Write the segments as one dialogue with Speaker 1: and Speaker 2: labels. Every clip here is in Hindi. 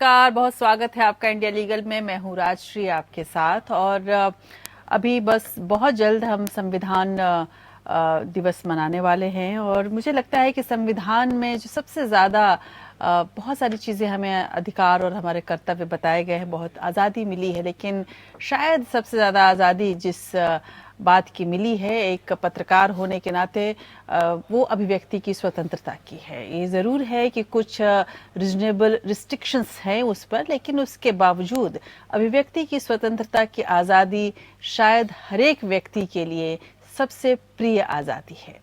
Speaker 1: नमस्कार, बहुत स्वागत है आपका इंडिया लीगल में। मैं हूँ राजश्री आपके साथ। और अभी बस बहुत जल्द हम संविधान दिवस मनाने वाले हैं और मुझे लगता है कि संविधान में जो सबसे ज़्यादा बहुत सारी चीज़ें हमें अधिकार और हमारे कर्तव्य बताए गए हैं, बहुत आज़ादी मिली है, लेकिन शायद सबसे ज़्यादा आज़ादी जिस बात की मिली है एक पत्रकार होने के नाते वो अभिव्यक्ति की स्वतंत्रता की है। ये ज़रूर है कि कुछ रीजनेबल रिस्ट्रिक्शंस हैं उस पर, लेकिन उसके बावजूद अभिव्यक्ति की स्वतंत्रता की आज़ादी शायद हर एक व्यक्ति के लिए सबसे प्रिय आज़ादी है।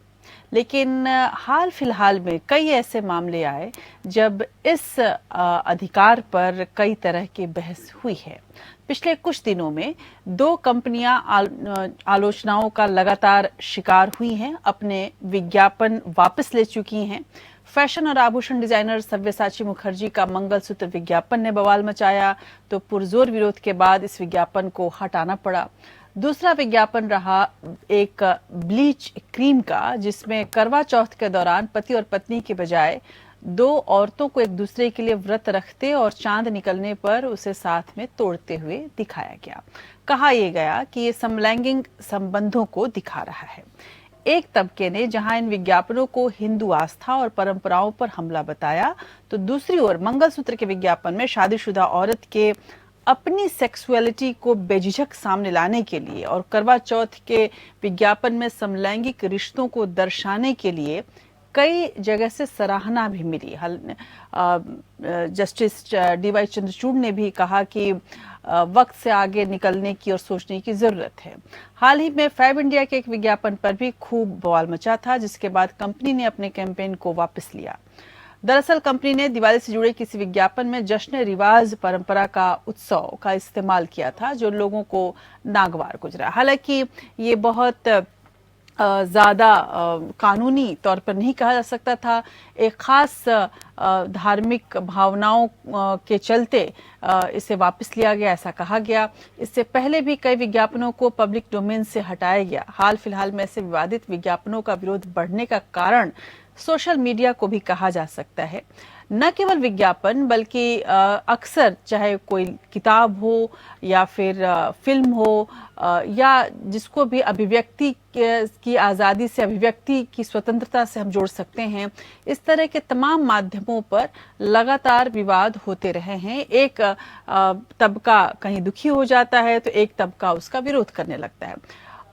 Speaker 1: लेकिन हाल फिलहाल में कई ऐसे मामले आए जब इस अधिकार पर कई तरह की बहस हुई है। पिछले कुछ दिनों में दो कंपनियां आलोचनाओं का लगातार शिकार हुई हैं, अपने विज्ञापन वापस ले चुकी हैं। फैशन और आभूषण डिजाइनर सव्यसाची मुखर्जी का मंगलसूत्र विज्ञापन ने बवाल मचाया, तो पुरजोर विरोध के बाद इस विज्ञापन को हटाना पड़ा। दूसरा विज्ञापन रहा एक ब्लीच क्रीम का, जिसमें करवा चौथ के दौरान पति और पत्नी के बजाय दो औरतों को एक दूसरे के लिए व्रत रखते और चांद निकलने पर उसे साथ में तोड़ते हुए दिखाया गया। कहा यह गया कि ये समलैंगिक संबंधों को दिखा रहा है। एक तबके ने जहां इन विज्ञापनों को हिंदू आस्था और परंपराओं पर हमला बताया, तो दूसरी ओर मंगलसूत्र के विज्ञापन में शादीशुदा औरत के अपनी सेक्सुअलिटी को बेझिझक सामने लाने के लिए और करवा चौथ के विज्ञापन में समलैंगिक रिश्तों को दर्शाने के लिए कई जगह से सराहना भी मिली। Justice D.Y.. चंद्रचूड़ ने भी कहा कि वक्त से आगे निकलने की और सोचने की जरूरत है। हाल ही में फैब इंडिया के एक विज्ञापन पर भी खूब बवाल मचा था, जिसके बाद कंपनी ने अपने कैंपेन को वापस लिया। दरअसल कंपनी ने दिवाली से जुड़े किसी विज्ञापन में जश्न रिवाज परंपरा का उत्सव का इस्तेमाल किया था, जो लोगों को नागवार गुजरा। हालांकि ये बहुत ज्यादा कानूनी तौर पर नहीं कहा जा सकता था। एक खास धार्मिक भावनाओं के चलते इसे वापस लिया गया, ऐसा कहा गया। इससे पहले भी कई विज्ञापनों को पब्लिक डोमेन से हटाया गया। हाल फिलहाल में ऐसे विवादित विज्ञापनों का विरोध बढ़ने का कारण सोशल मीडिया को भी कहा जा सकता है। न केवल विज्ञापन बल्कि अक्सर चाहे कोई किताब हो या फिर फिल्म हो या जिसको भी अभिव्यक्ति की आज़ादी से, अभिव्यक्ति की स्वतंत्रता से हम जोड़ सकते हैं, इस तरह के तमाम माध्यमों पर लगातार विवाद होते रहे हैं। एक तबका कहीं दुखी हो जाता है तो एक तबका उसका विरोध करने लगता है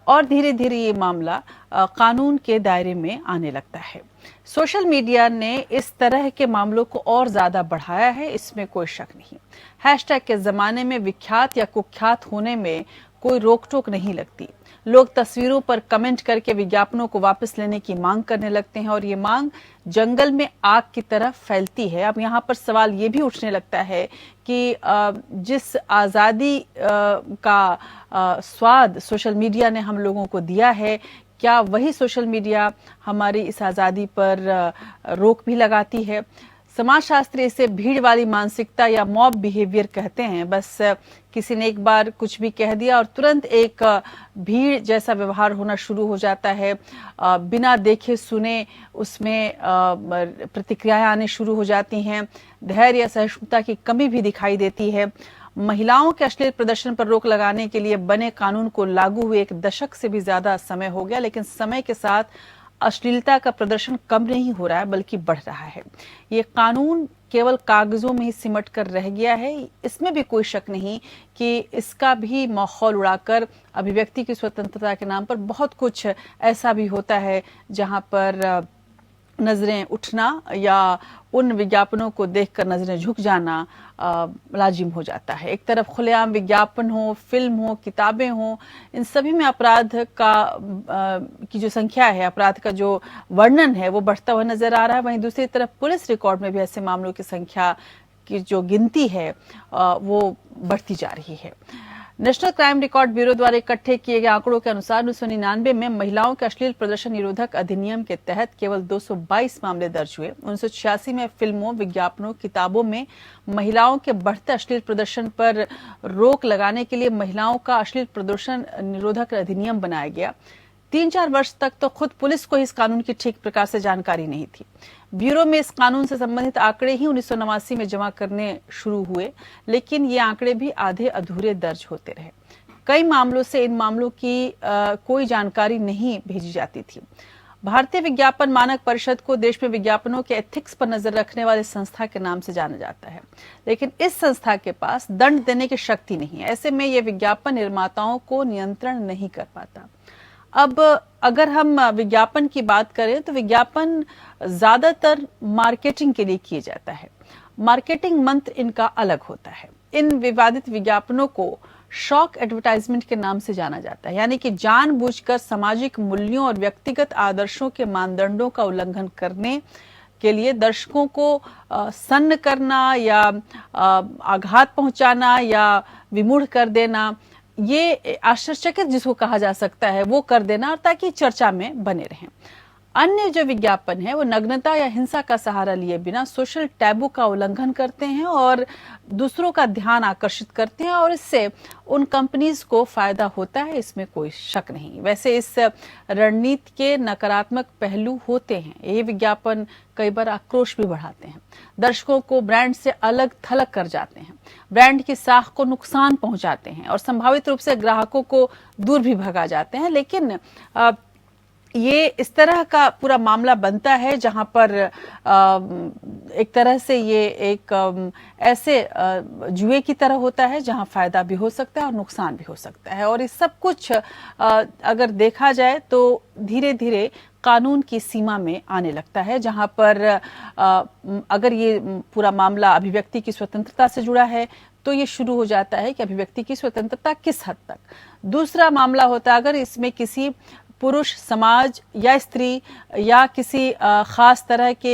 Speaker 1: और धीरे धीरे ये मामला कानून के दायरे में आने लगता है। सोशल मीडिया ने इस तरह के मामलों को और ज्यादा बढ़ाया है, इसमें कोई शक नहीं। हैशटैग के जमाने में विख्यात या कुख्यात होने में कोई रोक टोक नहीं लगती। लोग तस्वीरों पर कमेंट करके विज्ञापनों को वापस लेने की मांग करने लगते हैं और ये मांग जंगल में आग की तरह फैलती है। अब यहाँ पर सवाल ये भी उठने लगता है कि जिस आज़ादी का स्वाद सोशल मीडिया ने हम लोगों को दिया है, क्या वही सोशल मीडिया हमारी इस आज़ादी पर रोक भी लगाती है? समाजशास्त्री इसे भीड़ वाली मानसिकता या मॉब बिहेवियर कहते हैं। बस किसी ने एक बार कुछ भी कह दिया और तुरंत एक भीड़ जैसा व्यवहार होना शुरू हो जाता है। बिना देखे सुने उसमें प्रतिक्रियाएं आने शुरू हो जाती हैं। धैर्य या सहिष्णुता की कमी भी दिखाई देती है। महिलाओं के अश्लील प्रदर्शन पर रोक लगाने के लिए बने कानून को लागू हुए 1 दशक से भी ज्यादा समय हो गया, लेकिन समय के साथ अश्लीलता का प्रदर्शन कम नहीं हो रहा है बल्कि बढ़ रहा है। ये कानून केवल कागजों में ही सिमट कर रह गया है। इसमें भी कोई शक नहीं कि इसका भी माहौल उड़ाकर अभिव्यक्ति की स्वतंत्रता के नाम पर बहुत कुछ ऐसा भी होता है जहां पर नजरें उठना या उन विज्ञापनों को देखकर नजरें झुक जाना लाजिम हो जाता है। एक तरफ खुलेआम विज्ञापन हो, फिल्म हो, किताबें हो, इन सभी में अपराध का की जो संख्या है, अपराध का जो वर्णन है वो बढ़ता हुआ नजर आ रहा है। वहीं दूसरी तरफ पुलिस रिकॉर्ड में भी ऐसे मामलों की संख्या की जो गिनती है वो बढ़ती जा रही है। नेशनल क्राइम रिकॉर्ड ब्यूरो द्वारा इकट्ठे किए गए आंकड़ों के अनुसार 1999 में महिलाओं के अश्लील प्रदर्शन निरोधक अधिनियम के तहत केवल 222 मामले दर्ज हुए। 1986 में फिल्मों, विज्ञापनों, किताबों में महिलाओं के बढ़ते अश्लील प्रदर्शन पर रोक लगाने के लिए महिलाओं का अश्लील प्रदर्शन निरोधक अधिनियम बनाया गया। 3-4 वर्ष तक तो खुद पुलिस को इस कानून की ठीक प्रकार से जानकारी नहीं थी। ब्यूरो में इस कानून से संबंधित आंकड़े ही 1989 में जमा करने शुरू हुए, लेकिन ये आंकड़े भी आधे अधूरे दर्ज होते रहे। कई मामलों से इन मामलों की कोई जानकारी नहीं भेजी जाती थी। भारतीय विज्ञापन मानक परिषद को देश में विज्ञापनों के एथिक्स पर नजर रखने वाली संस्था के नाम से जाना जाता है, लेकिन इस संस्था के पास दंड देने की शक्ति नहीं है। ऐसे में यह विज्ञापन निर्माताओं को नियंत्रण नहीं कर पाता। अब अगर हम विज्ञापन की बात करें तो विज्ञापन ज्यादातर मार्केटिंग के लिए किया जाता है। मार्केटिंग मंत्र इनका अलग होता है। इन विवादित विज्ञापनों को शॉक एडवर्टाइजमेंट के नाम से जाना जाता है, यानी कि जानबूझकर सामाजिक मूल्यों और व्यक्तिगत आदर्शों के मानदंडों का उल्लंघन करने के लिए दर्शकों को सन्न करना या आघात पहुंचाना या विमूढ़ कर देना, ये आश्चर्यचकित जिसको कहा जा सकता है वो कर देना, और ताकि चर्चा में बने रहें। अन्य जो विज्ञापन है वो नग्नता या हिंसा का सहारा लिए बिना सोशल टैबू का उल्लंघन करते हैं और दूसरों का ध्यान आकर्षित करते हैं, और इससे उन कंपनीज को फायदा होता है, इसमें कोई शक नहीं। वैसे इस रणनीति के नकारात्मक पहलू होते हैं। ये विज्ञापन कई बार आक्रोश भी बढ़ाते हैं, दर्शकों को ब्रांड से अलग थलग कर जाते हैं, ब्रांड की साख को नुकसान पहुंचाते हैं और संभावित रूप से ग्राहकों को दूर भी भगा जाते हैं। लेकिन ये इस तरह का पूरा मामला बनता है जहां पर एक तरह से ये एक ऐसे जुए की तरह होता है जहां फायदा भी हो सकता है और नुकसान भी हो सकता है। और इस सब कुछ अगर देखा जाए तो धीरे धीरे कानून की सीमा में आने लगता है, जहां पर अगर ये पूरा मामला अभिव्यक्ति की स्वतंत्रता से जुड़ा है तो ये शुरू हो जाता है कि अभिव्यक्ति की स्वतंत्रता किस हद तक। दूसरा मामला होता है अगर इसमें किसी पुरुष समाज या स्त्री या किसी खास तरह के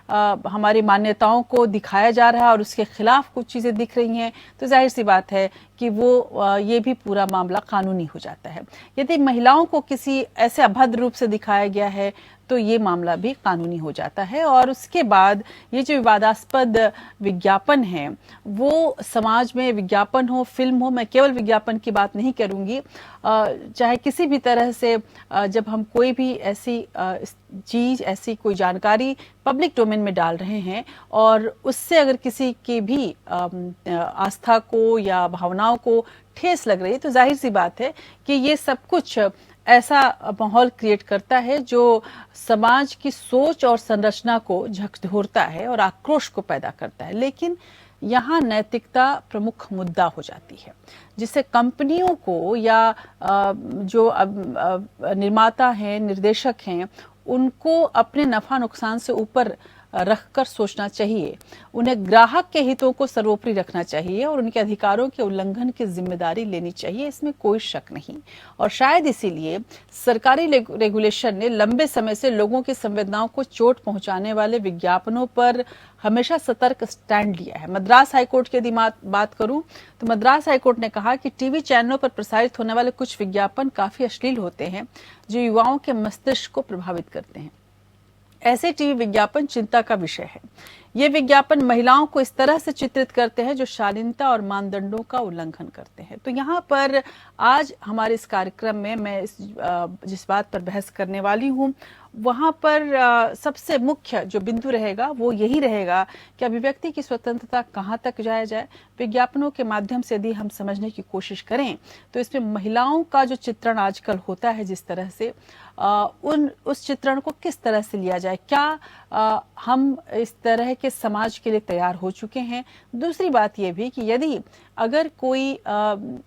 Speaker 1: हमारी मान्यताओं को दिखाया जा रहा है और उसके खिलाफ कुछ चीजें दिख रही हैं, तो जाहिर सी बात है कि वो ये भी पूरा मामला कानूनी हो जाता है। यदि महिलाओं को किसी ऐसे अभद्र रूप से दिखाया गया है तो ये मामला भी कानूनी हो जाता है। और उसके बाद ये जो विवादास्पद विज्ञापन है वो समाज में विज्ञापन हो, फिल्म हो, मैं केवल विज्ञापन की बात नहीं करूंगी, चाहे किसी भी तरह से जब हम कोई भी ऐसी चीज, ऐसी कोई जानकारी पब्लिक डोमेन में डाल रहे हैं और उससे अगर किसी की भी आस्था को या भावनाओं को ठेस लग रही है, तो जाहिर सी बात है कि ये सब कुछ ऐसा माहौल क्रिएट करता है जो समाज की सोच और संरचना को झकझोरता है और आक्रोश को पैदा करता है। लेकिन यहाँ नैतिकता प्रमुख मुद्दा हो जाती है, जिससे कंपनियों को या जो निर्माता हैं, निर्देशक हैं, उनको अपने नफा नुकसान से ऊपर रखकर सोचना चाहिए। उन्हें ग्राहक के हितों को सर्वोपरि रखना चाहिए और उनके अधिकारों के उल्लंघन की जिम्मेदारी लेनी चाहिए, इसमें कोई शक नहीं। और शायद इसीलिए सरकारी रेगुलेशन ने लंबे समय से लोगों की संवेदनाओं को चोट पहुंचाने वाले विज्ञापनों पर हमेशा सतर्क स्टैंड लिया है। मद्रास हाईकोर्ट की यदि बात करूं तो मद्रास हाईकोर्ट ने कहा कि टीवी चैनलों पर प्रसारित होने वाले कुछ विज्ञापन काफी अश्लील होते हैं जो युवाओं के मस्तिष्क को प्रभावित करते हैं। ऐसे टीवी विज्ञापन चिंता का विषय है। ये विज्ञापन महिलाओं को इस तरह से चित्रित करते हैं जो शालीनता और मानदंडों का उल्लंघन करते हैं। तो यहाँ पर आज हमारे इस कार्यक्रम में मैं जिस बात पर बहस करने वाली हूँ वहां पर सबसे मुख्य जो बिंदु रहेगा वो यही रहेगा कि अभिव्यक्ति की स्वतंत्रता कहाँ तक जाया जाए। विज्ञापनों के माध्यम से यदि हम समझने की कोशिश करें तो इसमें महिलाओं का जो चित्रण आजकल होता है जिस तरह से उस चित्रण को किस तरह से लिया जाए, क्या हम इस तरह के समाज के लिए तैयार हो चुके हैं। दूसरी बात यह भी कि यदि अगर कोई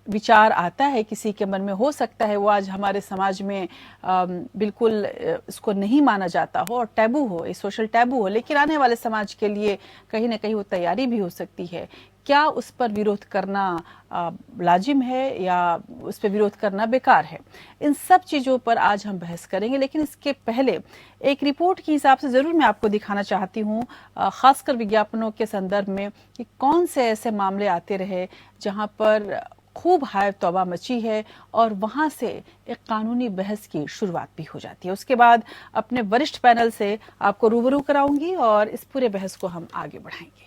Speaker 1: विचार आता है किसी के मन में, हो सकता है वो आज हमारे समाज में बिल्कुल इसको नहीं माना जाता हो और टैबू हो, ये सोशल टैबू हो, लेकिन आने वाले समाज के लिए कहीं ना कहीं वो तैयारी भी हो सकती है। क्या उस पर विरोध करना लाजिम है या उस पर विरोध करना बेकार है? इन सब चीजों पर आज हम बहस करेंगे, लेकिन इसके पहले एक रिपोर्ट के हिसाब से जरूर मैं आपको दिखाना चाहती हूँ, खासकर विज्ञापनों के संदर्भ में, कि कौन से ऐसे मामले आते रहे जहां पर खूब हाय तौबा मची है और वहां से एक कानूनी बहस की शुरुआत भी हो जाती है। उसके बाद अपने वरिष्ठ पैनल से आपको रूबरू कराऊंगी और इस पूरे बहस को हम आगे बढ़ाएंगे।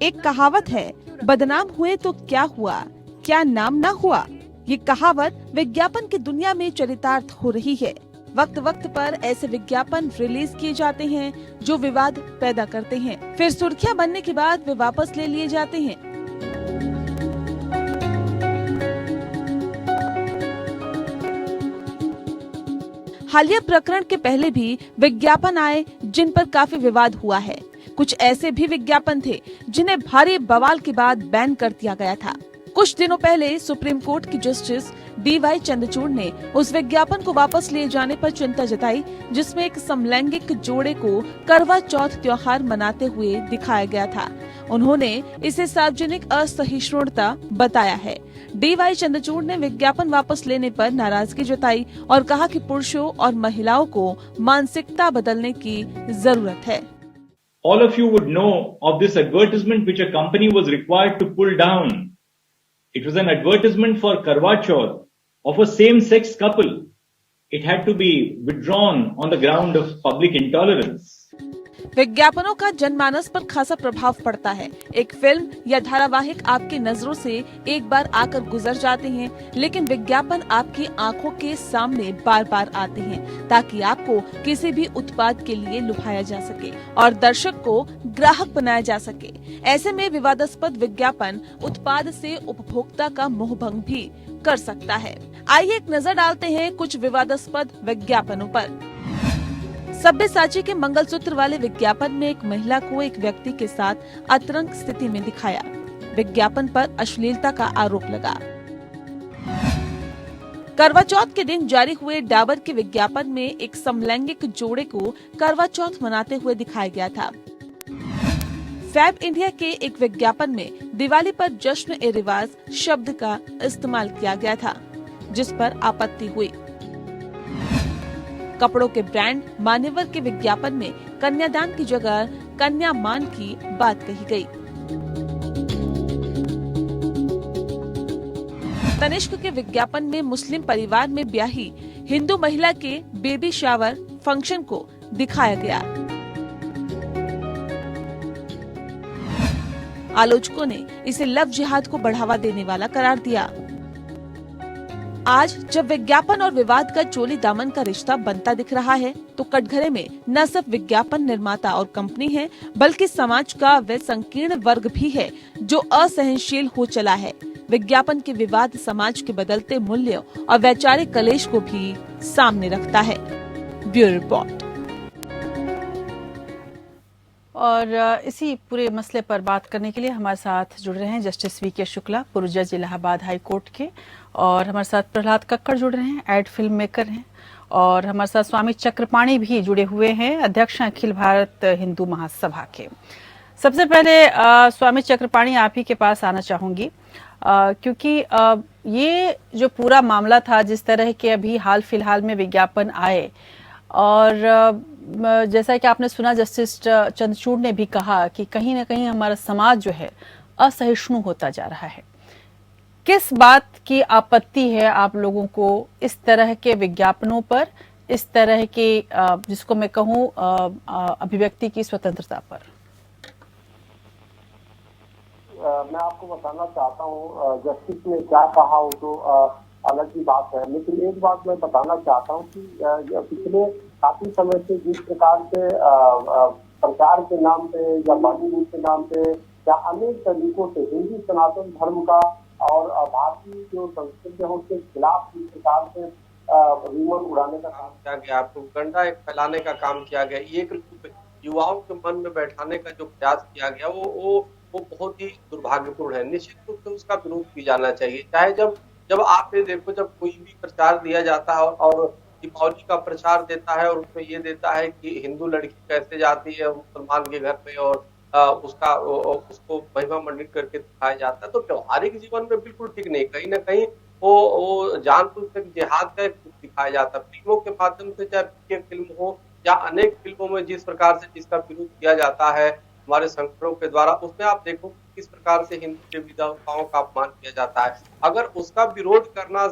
Speaker 2: एक कहावत है, बदनाम हुए तो क्या हुआ, क्या नाम ना हुआ। ये कहावत विज्ञापन की दुनिया में चरितार्थ हो रही है। वक्त वक्त पर ऐसे विज्ञापन रिलीज किए जाते हैं जो विवाद पैदा करते हैं, फिर सुर्खियां बनने के बाद वे वापस ले लिए जाते हैं। हालिया प्रकरण के पहले भी विज्ञापन आए जिन पर काफी विवाद हुआ है। कुछ ऐसे भी विज्ञापन थे जिन्हें भारी बवाल के बाद बैन कर दिया गया था। कुछ दिनों पहले सुप्रीम कोर्ट की जस्टिस DY चंद्रचूड़ ने उस विज्ञापन को वापस लिए जाने पर चिंता जताई जिसमें एक समलैंगिक जोड़े को करवा चौथ त्योहार मनाते हुए दिखाया गया था। उन्होंने इसे सार्वजनिक असहिष्णुता बताया है। DY चंद्रचूड़ ने विज्ञापन वापस लेने पर नाराजगी जताई और कहा कि पुरुषों और महिलाओं को मानसिकता बदलने की जरूरत है।
Speaker 3: All of you would know of this advertisement which a company was required to pull down. It was an advertisement for Karwa Chauth of a same-sex couple. It had to be withdrawn on the ground of public intolerance.
Speaker 2: विज्ञापनों का जनमानस पर खासा प्रभाव पड़ता है। एक फिल्म या धारावाहिक आपकी नजरों से एक बार आकर गुजर जाते हैं, लेकिन विज्ञापन आपकी आंखों के सामने बार बार आते हैं ताकि आपको किसी भी उत्पाद के लिए लुभाया जा सके और दर्शक को ग्राहक बनाया जा सके। ऐसे में विवादास्पद विज्ञापन उत्पाद से उपभोक्ता का मोहभंग भी कर सकता है। आइए एक नजर डालते हैं कुछ विवादास्पद विज्ञापनों पर। सब्यसाची के मंगलसूत्र वाले विज्ञापन में एक महिला को एक व्यक्ति के साथ अतरंग स्थिति में दिखाया। विज्ञापन पर अश्लीलता का आरोप लगा। करवा चौथ के दिन जारी हुए डाबर के विज्ञापन में एक समलैंगिक जोड़े को करवा चौथ मनाते हुए दिखाया गया था। फैब इंडिया के एक विज्ञापन में दिवाली पर जश्न ए रिवाज शब्द का इस्तेमाल किया गया था, जिस पर आपत्ति हुई। कपड़ों के ब्रांड मान्यवर के विज्ञापन में कन्यादान की जगह कन्यामान की बात कही गई। तनिष्क के विज्ञापन में मुस्लिम परिवार में ब्याही हिंदू महिला के बेबी शावर फंक्शन को दिखाया गया। आलोचकों ने इसे लव जिहाद को बढ़ावा देने वाला करार दिया। आज जब विज्ञापन और विवाद का चोली दामन का रिश्ता बनता दिख रहा है, तो कटघरे में न सिर्फ विज्ञापन निर्माता और कंपनी है, बल्कि समाज का वह संकीर्ण वर्ग भी है जो असहनशील हो चला है। विज्ञापन के विवाद समाज के बदलते मूल्य और वैचारिक कलेश को भी सामने रखता है। Bureau report.
Speaker 1: और इसी पूरे मसले पर बात करने के लिए हमारे साथ जुड़ रहे हैं जस्टिस VK शुक्ला, पूर्व जज इलाहाबाद हाई कोर्ट के, और हमारे साथ प्रहलाद कक्कड़ जुड़ रहे हैं, एड फिल्म मेकर हैं, और हमारे साथ स्वामी चक्रपाणी भी जुड़े हुए हैं, अध्यक्ष हैं अखिल भारत हिंदू महासभा के। सबसे पहले स्वामी चक्रपाणी आप ही के पास आना चाहूंगी, क्योंकि ये जो पूरा मामला था, जिस तरह के अभी हाल फिलहाल में विज्ञापन आए, और जैसा कि आपने सुना जस्टिस चंद्रचूड़ ने भी कहा कि कहीं ना कहीं हमारा समाज जो है असहिष्णु होता जा रहा है। किस बात की आपत्ति है आप लोगों को इस तरह के विज्ञापनों पर, इस तरह के जिसको मैं कहूँ अभिव्यक्ति की स्वतंत्रता पर?
Speaker 4: मैं आपको बताना चाहता हूँ, जस्टिस ने क्या कहा वो तो अलग ही बात है, लेकिन एक बात मैं बताना चाहता हूँ कि पिछले काफी समय से जिस प्रकार से प्रचार के नाम पे या बॉलीवुड के नाम पे या अनेक तरीकों से हिंदू सनातन धर्म का और भारतीय जो संस्कृति है उसके खिलाफ जिस प्रकार से रूमर उड़ाने का काम किया गया, प्रोपेगेंडा एक फैलाने का काम किया गया, एक युवाओं के मन में बैठाने का जो प्रयास किया गया वो बहुत ही दुर्भाग्यपूर्ण है। निश्चित रूप से उसका विरोध किया जाना चाहिए। चाहे जब आप ये देखो, जब कोई भी प्रचार दिया जाता है और दीपावली का प्रचार देता है और उसमें ये देता है कि हिंदू लड़की कैसे जाती है मुसलमान के घर पे और उसको महिमा मंडित करके दिखाया जाता है, तो व्यवहारिक जीवन में बिल्कुल ठीक नहीं। कहीं ना कहीं वो जानबूझकर जिहाद का दिखाया जाता है। फिल्मों के माध्यम से, चाहे फिल्म हो या अनेक फिल्मों में जिस प्रकार से जिसका विरोध किया जाता है हमारे संगठनों के द्वारा, उसमें आप देखो किस प्रकार से हिंदू देवताओं का अपमान किया जाता है। अगर उसका विरोध करना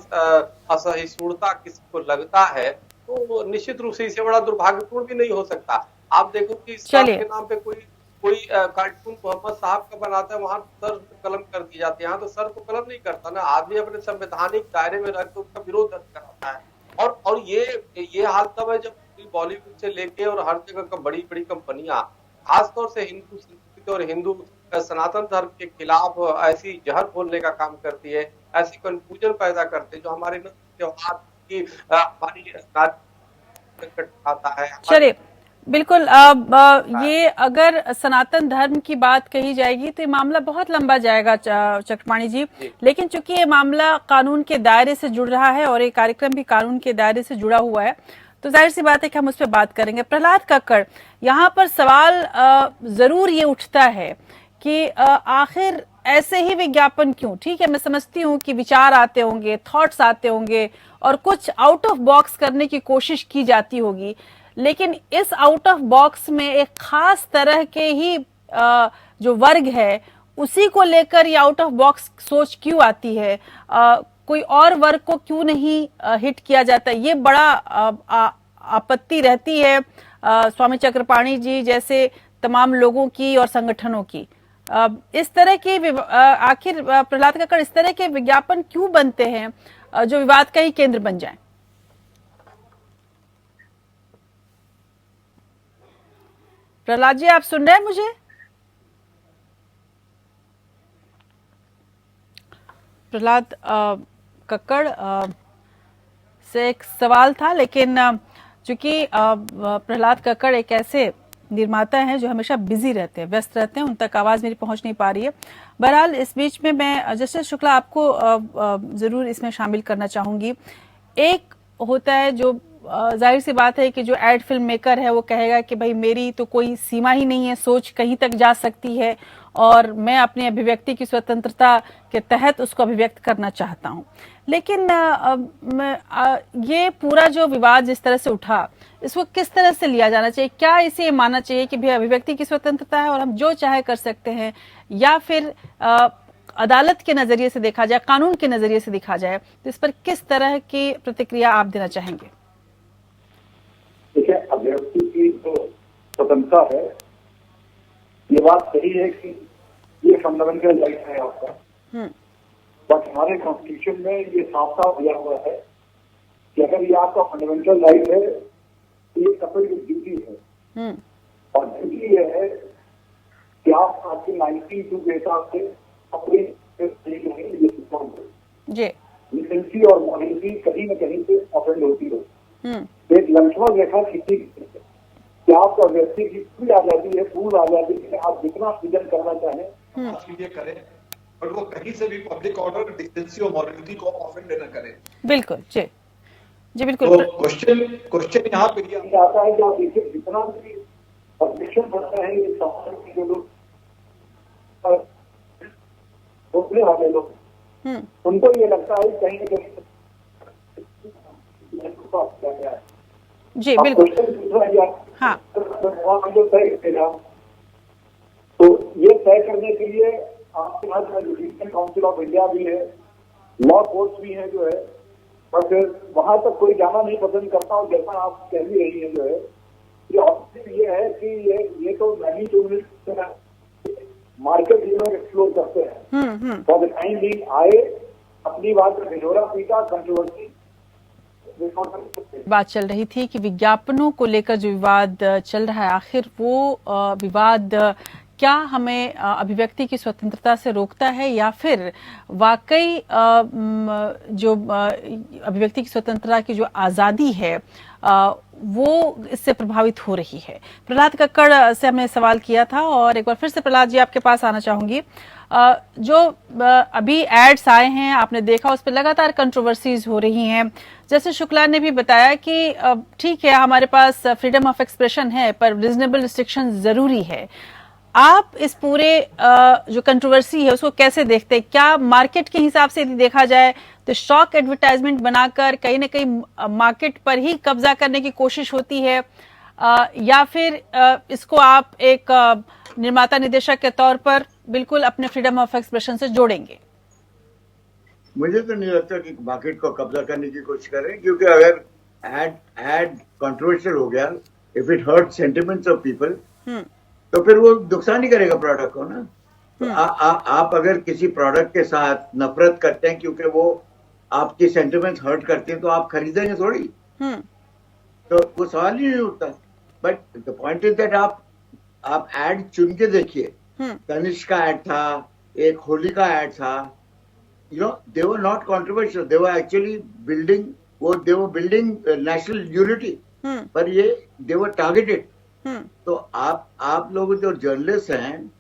Speaker 4: असहिष्णुता किसी को लगता है तो निश्चित रूप से इससे बड़ा दुर्भाग्यपूर्ण भी नहीं हो सकता। आप देखो कि इस बात के नाम पे कोई
Speaker 5: कोई कार्टून मोहम्मद साहब का बनाता है, वहां सर कलम कर दी जाती है। यहाँ तो सर को कलम नहीं करता ना, आदमी अपने संवैधानिक दायरे में रख के उसका विरोध दर्ज कराता है। और ये हाल तब है जब बॉलीवुड से लेके और हर जगह का बड़ी बड़ी कंपनियां खासतौर से हिंदू संस्कृति और हिंदू सनातन धर्म के खिलाफ ऐसी जहर बोलने का काम करती है, ऐसी कंफ्यूजन पैदा करते हैं जो हमारे त्योहार की हमारी आता है।
Speaker 1: चलिए, बिल्कुल। ये अगर सनातन धर्म की बात कही जाएगी तो ये मामला बहुत लंबा जाएगा चक्रपाणी जी, लेकिन चूंकि ये मामला कानून के दायरे से जुड़ रहा है और ये कार्यक्रम भी कानून के दायरे से जुड़ा हुआ है, तो जाहिर सी बात है कि हम उस पर बात करेंगे। प्रहलाद कक्कड़, यहाँ पर सवाल जरूर ये उठता है कि आखिर ऐसे ही विज्ञापन क्यों? ठीक है, मैं समझती हूँ कि विचार आते होंगे, थॉट्स आते होंगे और कुछ आउट ऑफ बॉक्स करने की कोशिश की जाती होगी, लेकिन इस आउट ऑफ बॉक्स में एक खास तरह के ही जो वर्ग है उसी को लेकर ये आउट ऑफ बॉक्स सोच क्यों आती है? कोई और वर्ग को क्यों नहीं हिट किया जाता? ये बड़ा आपत्ति रहती है स्वामी चक्रपाणी जी जैसे तमाम लोगों की और संगठनों की। इस तरह के आखिर प्रहलाद कक्कड़, इस तरह के विज्ञापन क्यों बनते हैं जो विवाद का ही केंद्र बन जाए? प्रहलाद जी, आप सुन रहे हैं मुझे? प्रहलाद कक्कड़ से एक सवाल था, लेकिन चूंकि प्रहलाद कक्कड़ एक ऐसे निर्माता हैं जो हमेशा बिजी रहते हैं, व्यस्त रहते हैं, उन तक आवाज मेरी पहुंच नहीं पा रही है। बहरहाल इस बीच में मैं जस्टिस शुक्ला आपको जरूर इसमें शामिल करना चाहूंगी। एक होता है जो जाहिर सी बात है कि जो एड फिल्म मेकर है वो कहेगा कि भाई मेरी तो कोई सीमा ही नहीं है, सोच कहीं तक जा सकती है और मैं अपनी अभिव्यक्ति की स्वतंत्रता के तहत उसको अभिव्यक्त करना चाहता हूं। लेकिन ये पूरा जो विवाद जिस तरह से उठा, इसको किस तरह से लिया जाना चाहिए? क्या इसे मानना चाहिए कि भाई अभिव्यक्ति की स्वतंत्रता है और हम जो चाहे कर सकते हैं, या फिर अदालत के नजरिए से देखा जाए, कानून के नजरिए से देखा जाए, तो इस पर किस तरह की प्रतिक्रिया आप देना चाहेंगे?
Speaker 6: देखिए, अभिव्यक्ति की जो स्वतंत्रता है, ये बात सही है कि ये फंडामेंटल राइट है आपका, बट हमारे कॉन्स्टिट्यूशन में ये साफ साफ दिया हुआ है कि अगर ये आपका फंडामेंटल राइट है तो ये कपल की ड्यूटी है, और ड्यूटी ये है कि आप आपकी 92 के हिसाब से अपनी लिसेंसी और मॉडलिटी कहीं न कहीं से ऑफेंड होती है। एक लक्ष्मण रेखा खींची कि आपका व्यक्ति की पूरी आजादी है, पूर्ण आजादी है, आप जितना सृजन करना चाहें आप चीजें करें, और वो कहीं से भी पब्लिक ऑर्डर, डिसेंसी और मॉरलिटी को ऑफेंड न करें।
Speaker 1: बिल्कुल जी, जी बिल्कुल।
Speaker 6: तो क्वेश्चन यहाँ पे ये आता है कि आप देखिए जितना भी ऑब्जेक्शन बनता है ये समाज के जो लोग बोलने वाले लोग, उनको ये लगता है कहीं न कहीं
Speaker 1: जी बिल्कुल। हाँ,
Speaker 6: जो तय करेगा, तो ये तय करने के लिए आपके पास जुडिशियल काउंसिल ऑफ इंडिया भी है, लॉ कोर्ट्स भी है जो है, और फिर वहां तक कोई जाना नहीं पसंद करता। और जैसा आप कह भी रही है जो है, ये ऑप्शन ये है कि ये तो नहीं जो मार्केट में एक्सप्लोर करते हैं, फॉर द टाइम बीइंग आए अपनी बात का ढिढोरा पीटा, कंट्रोवर्सी
Speaker 1: बात चल रही थी कि विज्ञापनों को लेकर जो विवाद चल रहा है, आखिर वो विवाद क्या हमें अभिव्यक्ति की स्वतंत्रता से रोकता है, या फिर वाकई जो अभिव्यक्ति की स्वतंत्रता की जो आज़ादी है वो इससे प्रभावित हो रही है? प्रहलाद कक्कड़ से हमने सवाल किया था, और एक बार फिर से प्रहलाद जी आपके पास आना चाहूंगी। जो अभी एड्स आए हैं, आपने देखा उस पर लगातार कंट्रोवर्सीज हो रही हैं। जैसे शुक्ला ने भी बताया कि ठीक है हमारे पास फ्रीडम ऑफ एक्सप्रेशन है, पर रीजनेबल रिस्ट्रिक्शन जरूरी है। आप इस पूरे जो कंट्रोवर्सी है उसको कैसे देखते हैं? क्या मार्केट के हिसाब से यदि देखा जाए तो शॉक एडवर्टाइजमेंट बनाकर कहीं ना कहीं मार्केट पर ही कब्जा करने की कोशिश होती है, या फिर इसको आप एक निर्माता निर्देशक के तौर पर बिल्कुल अपने फ्रीडम ऑफ एक्सप्रेशन से जोड़ेंगे?
Speaker 7: मुझे तो नहीं लगता कि मार्केट को कब्जा करने की कोशिश करें, क्योंकि अगर एड कंट्रोवर्शियल हो गया, if it hurt sentiments of people, तो फिर वो नुकसान ही करेगा प्रोडक्ट को ना। तो आप अगर किसी प्रोडक्ट के साथ नफरत करते हैं क्योंकि वो आपकी सेंटिमेंट्स हर्ट करती हैं, तो आप खरीदेंगे थोड़ी। तो वो सवाल ही नहीं उठता। But the point is that आप एड चुन के देखिए। तनिष्क का एड था, एक होली का एड था, they were not controversial, they were actually building national unity. पर ये दे वर टारगेटेड। तो आप लोग जो जर्नलिस्ट हैं,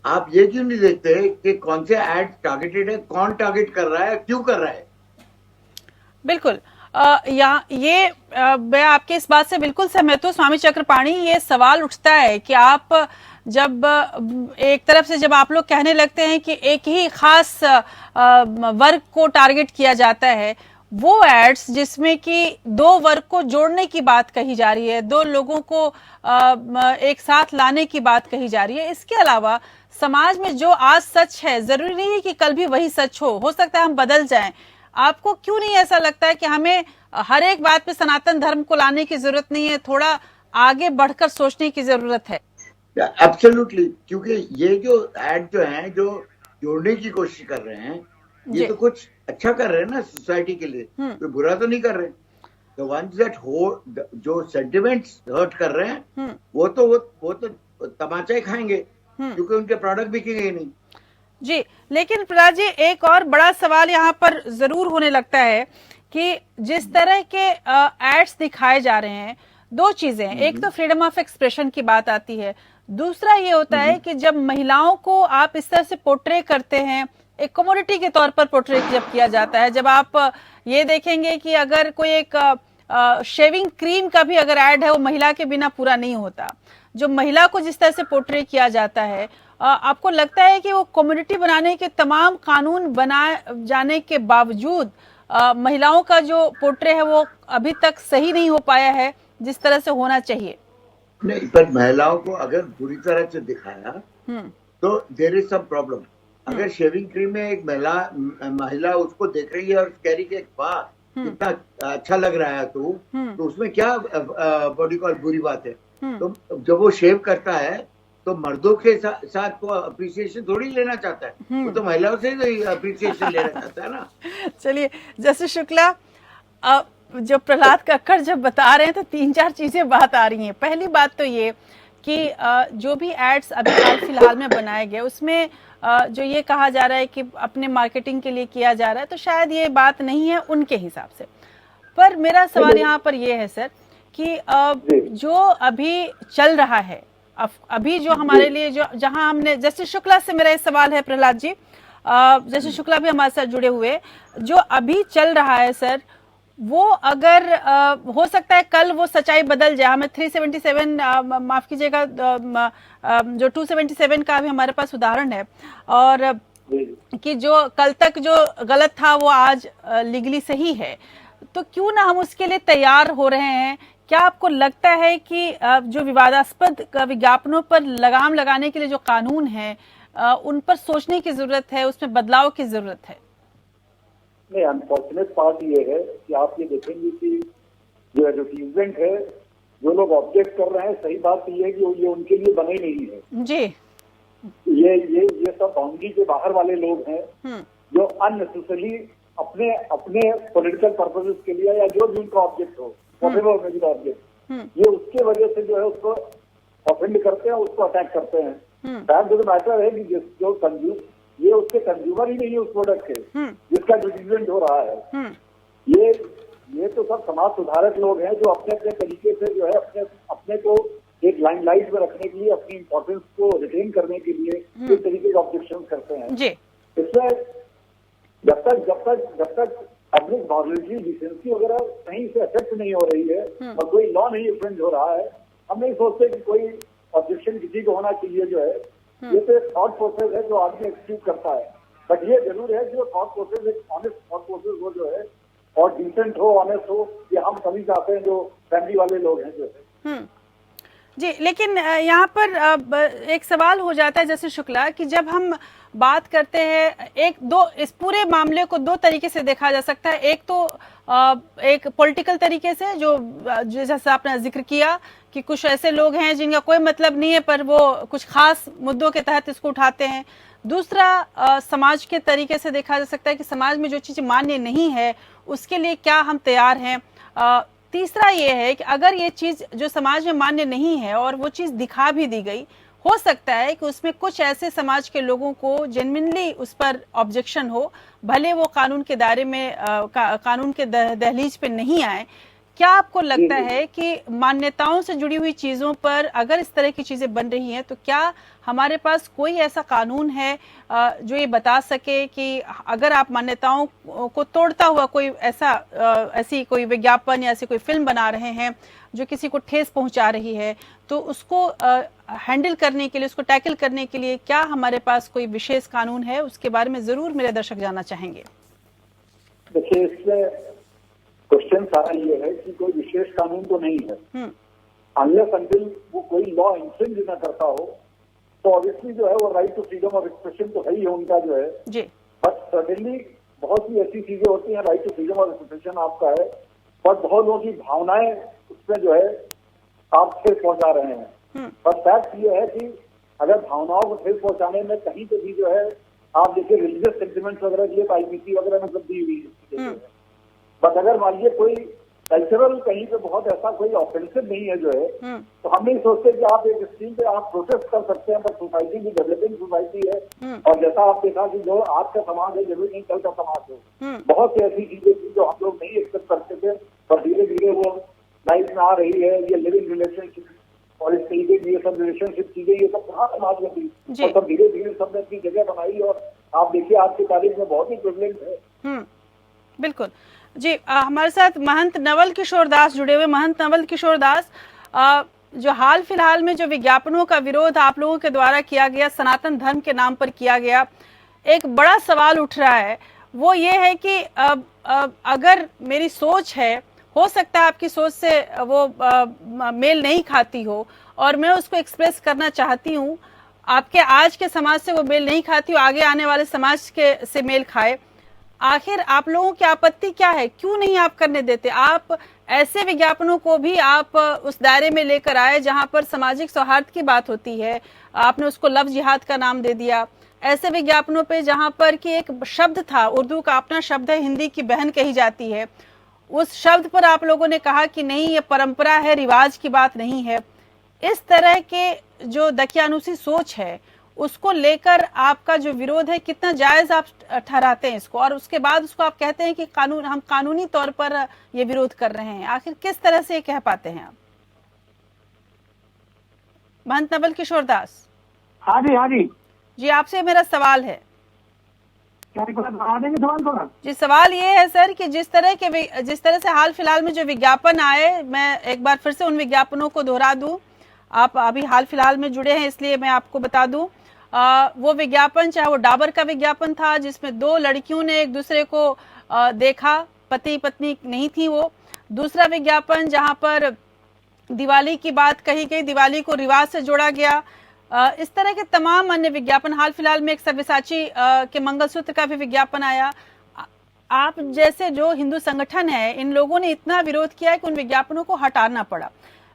Speaker 7: आप ये क्यों नहीं देखते कि कौन से एड टारगेटेड है, कौन टारगेट कर रहा है, क्यों कर रहा है?
Speaker 1: बिल्कुल। मैं आपके इस बात से बिल्कुल सहमत हूँ स्वामी चक्रपाणी। ये सवाल उठता है कि आप जब एक तरफ से जब आप लोग कहने लगते हैं कि एक ही खास वर्ग को टारगेट किया जाता है, वो एड्स जिसमें कि दो वर्ग को जोड़ने की बात कही जा रही है, दो लोगों को एक साथ लाने की बात कही जा रही है, इसके अलावा समाज में जो आज सच है जरूरी नहीं है कि कल भी वही सच हो सकता है हम बदल जाएं। आपको क्यों नहीं ऐसा लगता है कि हमें हर एक बात पे सनातन धर्म को लाने की जरूरत नहीं है, थोड़ा आगे बढ़कर सोचने की जरूरत है?
Speaker 7: एब्सोल्युटली, क्योंकि ये जो एड जो हैं, जो जोड़ने की कोशिश कर रहे हैं, ये तो कुछ अच्छा कर रहे हैं ना सोसाइटी के लिए, कोई बुरा तो नहीं कर रहे। द वंस दैट जो सेंटिमेंट्स हर्ट कर रहे हैं, वो तो तमाचा ही खाएंगे, क्योंकि उनके प्रोडक्ट बिकेंगे नहीं।
Speaker 1: जी, लेकिन प्रहलाद जी, एक और बड़ा सवाल यहाँ पर जरूर होने लगता है कि जिस तरह के एड्स दिखाए जा रहे हैं, दो चीजें, एक तो फ्रीडम ऑफ एक्सप्रेशन की बात आती है, दूसरा ये होता है कि जब महिलाओं को आप इस तरह से पोर्ट्रे करते हैं, एक कमोडिटी के तौर पर पोर्ट्रे जब किया जाता है, जब आप ये देखेंगे कि अगर कोई एक शेविंग क्रीम का भी अगर ऐड है, वो महिला के बिना पूरा नहीं होता, जो महिला को जिस तरह से पोर्ट्रे किया जाता है, आपको लगता है कि वो कम्युनिटी बनाने के तमाम कानून बनाए जाने के बावजूद महिलाओं का जो पोर्ट्रे है वो अभी तक सही नहीं हो पाया है जिस तरह से होना चाहिए?
Speaker 7: नहीं, पर महिलाओं को अगर बुरी तरह से दिखाया तो देयर इज सम प्रॉब्लम। अगर शेविंग क्रीम में एक महिला उसको देख रही है और कह रही है वाह कितना अच्छा लग रहा है तू, तो उसमें क्या बॉडी कॉल बुरी बात है? तो जब वो शेव करता है तो मर्दों के साथ तो अप्रिसिएशन थोड़ी लेना चाहता है, वो तो महिलाओं से ही अप्रिसिएशन लेना चाहता है ना। चलिए,
Speaker 1: जस्टिस शुक्ला, जो प्रहलाद कक्कड़ जब बता रहे हैं तो तीन चार चीजें बात आ रही हैं। पहली बात तो ये कि जो भी एड्स अभी हाल फिलहाल में बनाए गए, उसमें जो ये कहा जा रहा है कि अपने मार्केटिंग के लिए किया जा रहा है, तो शायद ये बात नहीं है उनके हिसाब से। पर मेरा सवाल यहाँ पर ये है सर कि जो अभी चल रहा है, अभी जो हमारे लिए जो जहां हमने, जस्टिस शुक्ला से मेरा एक सवाल है प्रहलाद जी, जस्टिस शुक्ला भी हमारे साथ जुड़े हुए, जो अभी चल रहा है सर, वो अगर हो सकता है कल वो सच्चाई बदल जाए। हमें 377 माफ कीजिएगा, जो 277 का भी हमारे पास उदाहरण है, और कि जो कल तक जो गलत था वो आज लीगली सही है, तो क्यों ना हम उसके लिए तैयार हो रहे हैं? क्या आपको लगता है कि जो विवादास्पद विज्ञापनों पर लगाम लगाने के लिए जो कानून है, उन पर सोचने की जरूरत है, उसमें बदलाव की जरूरत है?
Speaker 6: नहीं, अनफॉर्चुनेट पार्ट ये है कि आप ये देखेंगे कि जो एडवर्टीजमेंट है, जो लोग ऑब्जेक्ट कर रहे हैं, सही बात ये है कि ये उनके लिए बने नहीं है
Speaker 1: जी।
Speaker 6: ये सब बाउंड्री के बाहर वाले लोग हैं जो अननेसेसरी अपने पॉलिटिकल पर्पसेस के लिए, या जो भी उनका ऑब्जेक्ट हो, ऑब्जेक्ट, ये उसके वजह से जो है उसको ऑफेंड करते हैं, उसको अटैक करते हैं। फैक्ट ऑफ द मैटर है कि जो ये उसके कंज्यूमर ही नहीं है उस प्रोडक्ट के, जिसका एडवर्टीजमेंट हो रहा है। ये तो सब समाज सुधारक लोग हैं जो अपने अपने तरीके से जो है अपने को एक लाइमलाइट में रखने के लिए, अपनी इम्पोर्टेंस को रिटेन करने के लिए इस तरीके के ऑब्जेक्शन करते हैं। इसमें जब तक पब्लिक मॉरलिटी, डिसेंसी वगैरह कहीं से अफेक्ट नहीं हो रही है और कोई लॉ नहीं इन्फ्रिंज हो रहा है, हम नहीं सोचते कि कोई ऑब्जेक्शन किसी को होना चाहिए। जो है ये तो एक थॉट प्रोसेस है जो आदमी एक्सक्यूज करता है, बट ये जरूर है कि वो थॉट प्रोसेस एक ऑनेस्ट थॉट प्रोसेस हो, जो है और डिसेंट हो, ऑनेस्ट हो, ये हम सभी चाहते हैं जो फैमिली वाले लोग हैं जो है।
Speaker 1: जी, लेकिन यहाँ पर एक सवाल हो जाता है जैसे शुक्ला कि जब हम बात करते हैं एक दो इस पूरे मामले को दो तरीके से देखा जा सकता है। एक तो एक पॉलिटिकल तरीके से जो जैसा आपने जिक्र किया कि कुछ ऐसे लोग हैं जिनका कोई मतलब नहीं है पर वो कुछ खास मुद्दों के तहत इसको उठाते हैं। दूसरा समाज के तरीके से देखा जा सकता है कि समाज में जो चीज मान्य नहीं है उसके लिए क्या हम तैयार हैं। तीसरा ये है कि अगर ये चीज जो समाज में मान्य नहीं है और वो चीज दिखा भी दी गई, हो सकता है कि उसमें कुछ ऐसे समाज के लोगों को जेन्युइनली उस पर ऑब्जेक्शन हो, भले वो कानून के दायरे में कानून के दहलीज पे नहीं आए। क्या आपको लगता है कि मान्यताओं से जुड़ी हुई चीजों पर अगर इस तरह की चीजें बन रही हैं तो क्या हमारे पास कोई ऐसा कानून है जो ये बता सके कि अगर आप मान्यताओं को तोड़ता हुआ कोई ऐसी कोई विज्ञापन या ऐसी कोई फिल्म बना रहे हैं जो किसी को ठेस पहुंचा रही है, तो उसको हैंडल करने के लिए, उसको टैकल करने के लिए क्या हमारे पास कोई विशेष कानून है? उसके बारे में जरूर मेरे दर्शक जानना चाहेंगे।
Speaker 6: देखिए, इसमें क्वेश्चन सारा ये है कि कोई विशेष कानून तो नहीं है। अनलेस अंटिल वो कोई लॉ इंफ्रिंज ना करता हो तो ऑब्वियसली जो है वो right to freedom of expression तो है ही है उनका जो है जी। बट सर्टेनली बहुत सी ऐसी चीजें होती हैं, right to freedom of expression आपका है, पर बहुत लोगों की भावनाएं उसमें जो है आप ठेस पहुंचा रहे हैं। पर फैक्ट ये है कि अगर भावनाओं को ठेस पहुंचाने में कहीं पे भी जो है आप देखिए रिलीजियस सेंटिमेंट्स वगैरह की आईपीसी वगैरह में सब दी हुई है। बट अगर मान लीजिए कोई कल्चरल कहीं पे बहुत ऐसा कोई ऑफेंसिव नहीं है जो है, तो हम नहीं सोचते कि आप एक स्ट्रीम पे आप प्रोटेस्ट कर सकते हैं। बट सोसाइटी भी डेवलपिंग सोसाइटी है और जैसा आप देखा कि जो आज का समाज है जरूरी नहीं कल का समाज है। बहुत सी ऐसी चीजें थी जो हम लोग नहीं एक्सेप्ट करते थे, पर धीरे धीरे वो लाइफ में आ रही है। ये लिविंग रिलेशनशिप और इस तरीके की ये सब रिलेशनशिप चीजें ये सब कहाँ समाज में थी और सब धीरे धीरे सबने अपनी जगह बनाई और आप देखिए आज की तारीख में बहुत ही प्रिविलेज है।
Speaker 1: बिल्कुल जी। हमारे साथ महंत नवल किशोर दास जुड़े हुए। महंत नवल किशोर दास, जो हाल फिलहाल में जो विज्ञापनों का विरोध आप लोगों के द्वारा किया गया, सनातन धर्म के नाम पर किया गया, एक बड़ा सवाल उठ रहा है। वो ये है कि अगर मेरी सोच है, हो सकता है आपकी सोच से वो मेल नहीं खाती हो और मैं उसको एक्सप्रेस करना चाहती हूँ, आपके आज के समाज से वो मेल नहीं खाती हो, आगे आने वाले समाज के से मेल खाए, आखिर आप लोगों की आपत्ति क्या है? क्यों नहीं आप करने देते? आप ऐसे विज्ञापनों को भी आप उस दायरे में लेकर आए जहां पर सामाजिक सौहार्द की बात होती है, आपने उसको लव जिहाद का नाम दे दिया। ऐसे विज्ञापनों पे जहां पर कि एक शब्द था, उर्दू का अपना शब्द है, हिंदी की बहन कही जाती है, उस शब्द पर आप लोगों ने कहा कि नहीं ये परंपरा है, रिवाज की बात नहीं है। इस तरह के जो दकियानुसी सोच है उसको लेकर आपका जो विरोध है कितना जायज आप ठहराते हैं इसको, और उसके बाद उसको आप कहते हैं कि कानून, हम कानूनी तौर पर ये विरोध कर रहे हैं, आखिर किस तरह से ये कह पाते हैं आप? महंत नवल किशोर दास।
Speaker 6: हाँ जी
Speaker 1: जी, आपसे मेरा सवाल है।
Speaker 6: क्या बता देंगे सवाल थोड़ा?
Speaker 1: जी, सवाल ये है सर कि जिस तरह से हाल फिलहाल में जो विज्ञापन आए, मैं एक बार फिर से उन विज्ञापनों को दोहरा दूं, आप अभी हाल फिलहाल में जुड़े हैं इसलिए मैं आपको बता दूं। वो विज्ञापन, चाहे वो डाबर का विज्ञापन था जिसमें दो लड़कियों ने एक दूसरे को देखा, पति पत्नी नहीं थी वो। दूसरा विज्ञापन जहां पर दिवाली की बात कही गई, दिवाली को रिवाज से जोड़ा गया। इस तरह के तमाम अन्य विज्ञापन, हाल फिलहाल में एक सव्यसाची के मंगलसूत्र का भी विज्ञापन आया। आप जैसे जो हिंदू संगठन है, इन लोगों ने इतना विरोध किया है कि उन विज्ञापनों को हटाना पड़ा।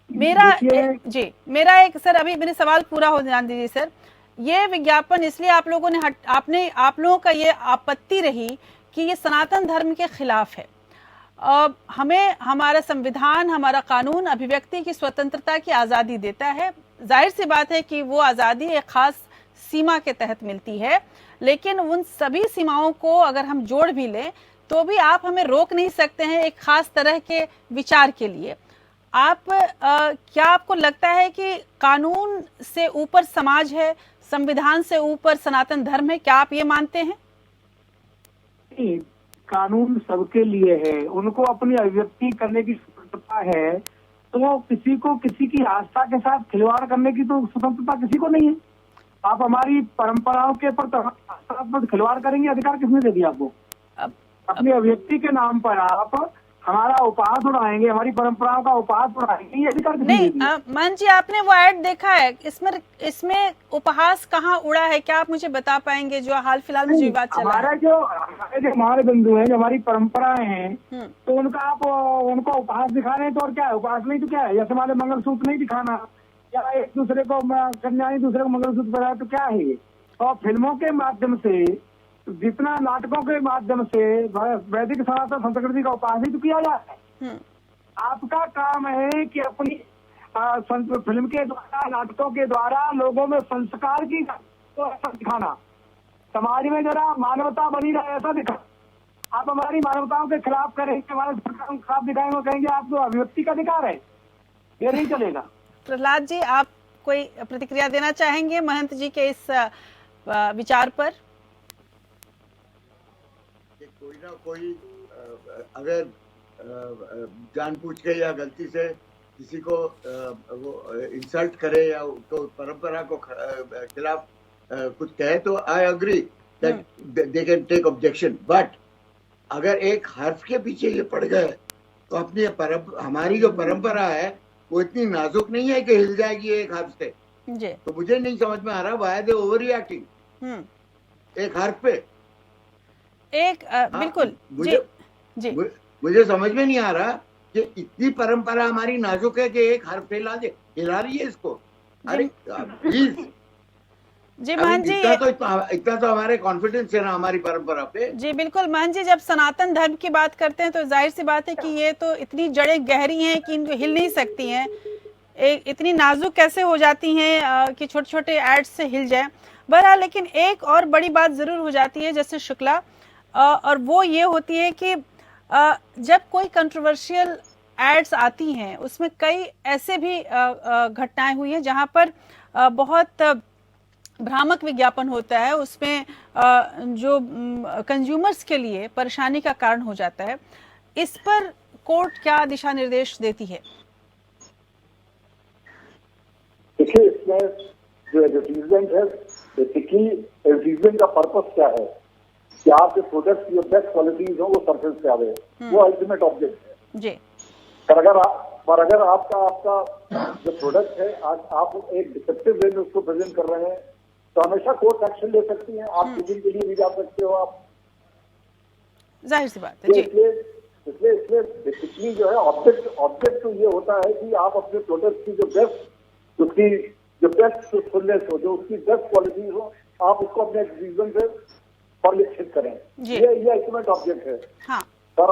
Speaker 1: मेरा एक सर, अभी मेरे सवाल पूरा हो जाने दीजिए सर। ये विज्ञापन इसलिए आप लोगों ने आप लोगों का ये आपत्ति रही कि ये सनातन धर्म के खिलाफ है। हमें हमारा संविधान, हमारा कानून अभिव्यक्ति की स्वतंत्रता की आज़ादी देता है। जाहिर सी बात है कि वो आज़ादी एक खास सीमा के तहत मिलती है, लेकिन उन सभी सीमाओं को अगर हम जोड़ भी लें तो भी आप हमें रोक नहीं सकते हैं एक खास तरह के विचार के लिए। क्या आपको लगता है कि कानून से ऊपर समाज है, संविधान से ऊपर सनातन धर्म है? क्या आप ये मानते हैं?
Speaker 8: कानून सबके लिए है, उनको अपनी अभिव्यक्ति करने की स्वतंत्रता है, तो किसी को किसी की आस्था के साथ खिलवाड़ करने की तो स्वतंत्रता किसी को नहीं है। आप हमारी परंपराओं के पर खिलवाड़ करेंगे, अधिकार किसने दे दिया आपको? अपनी अभिव्यक्ति के नाम पर आप हमारा उपहास उड़ाएंगे, हमारी परंपराओं का उपहास उड़ाएंगे, ये अधिकार किसने
Speaker 1: नहीं
Speaker 8: दिया?
Speaker 1: मान जी, आपने वो ऐड देखा है, इसमें उपहास कहाँ उड़ा है? क्या आप मुझे बता पाएंगे जो हाल फिलहाल में जो विवाद चला है?
Speaker 8: हमारे जो हमारे बंधु हैं, जो हमारी परंपराएं हैं, तो उनका आप उनको उपहास दिखा रहे हैं, तो और क्या है? उपहास नहीं तो क्या है? जैसे हमारे मंगलसूत्र नहीं दिखाना, या एक दूसरे को कन्या नहीं दूसरे को मंगलसूत्र पहना, तो क्या है ये? और फिल्मों के माध्यम से, जितना नाटकों के माध्यम से वैदिक सनातन संस्कृति का उपहास ही तो किया जाता है। आपका काम है कि अपनी फिल्म के द्वारा, नाटकों के द्वारा लोगों में संस्कार की तो ऐसा दिखाना, समाज में जरा मानवता बनी रहे ऐसा दिखा। आप हमारी मानवताओं के खिलाफ करेंगे, हमारे संस्कारों के खिलाफ दिखाएंगे, कहेंगे आप तो अभिव्यक्ति का अधिकार है, ये नहीं चलेगा।
Speaker 1: प्रहलाद जी, आप कोई प्रतिक्रिया देना चाहेंगे महंत जी के इस विचार पर?
Speaker 7: कोई ना कोई अगर जानबूझ के या गलती से किसी को वो इंसल्ट करे या तो परंपरा को खिलाफ कुछ कहे, तो I agree that they can take objection, but अगर एक हर्फ के पीछे ये पड़ गए तो अपनी हमारी जो परंपरा है वो इतनी नाजुक नहीं है कि हिल जाएगी एक हर्फ से।
Speaker 1: जी।
Speaker 7: तो मुझे नहीं समझ में आ रहा व्हाई दे ओवर रिएक्टिंग एक हर्फ पे।
Speaker 1: बिल्कुल जी।
Speaker 7: मुझे समझ में नहीं आ रहा कि इतनी परंपरा हमारी नाजुक है कि एक हर्फ हिला रही है इसको। अरे प्लीज
Speaker 1: जी महंत जी,
Speaker 7: इतना तो हमारे कॉन्फिडेंस है ना हमारी परंपरा पे।
Speaker 1: जी बिल्कुल महंत जी, जब सनातन धर्म की बात करते हैं तो जाहिर सी बात है कि ये तो इतनी जड़ें गहरी हैं कि इनको हिल नहीं सकती हैं, इतनी नाजुक कैसे हो जाती हैं कि छोटे छोटे एड्स से हिल जाए। बहरहाल, लेकिन एक और बड़ी बात जरूर हो जाती है जैसे शुक्ला, और वो ये होती है कि जब कोई कंट्रोवर्शियल एड्स आती हैं उसमें कई ऐसे भी घटनाएं हुई हैं जहां पर बहुत भ्रामक विज्ञापन होता है, उसमें जो कंज्यूमर्स के लिए परेशानी का कारण हो जाता है। इस पर कोर्ट क्या दिशा निर्देश देती है?
Speaker 6: देखिए, इसमें जो एडवर्टीजमेंट है, बेसिकली एडवर्टीजमेंट का पर्पस क्या है कि आपके प्रोडक्ट की जो बेस्ट क्वालिटीज हो वो सरफेस पे आवे, वो अल्टीमेट ऑब्जेक्ट है जी। पर अगर आपका जो प्रोडक्ट है आज आप एक डिफेक्टिव वे में उसको प्रेजेंट कर रहे हैं तो हमेशा कोर्ट एक्शन ले सकती है, आप सूचिंग के लिए भी जा सकते हो आप,
Speaker 1: जाहिर सी बात है जी।
Speaker 6: इसलिए बेसिकली जो है ऑब्जेक्ट तो ये होता है कि आप अपने प्रोडक्ट की जो बेस्ट, उसकी जो बेस्ट फुलनेस हो, जो उसकी बेस्ट क्वालिटीज हो, आप उसको अपने एडवर्टीजमेंट से परिलक्षित करें, ये अल्टीमेट ऑब्जेक्ट है। हाँ। पर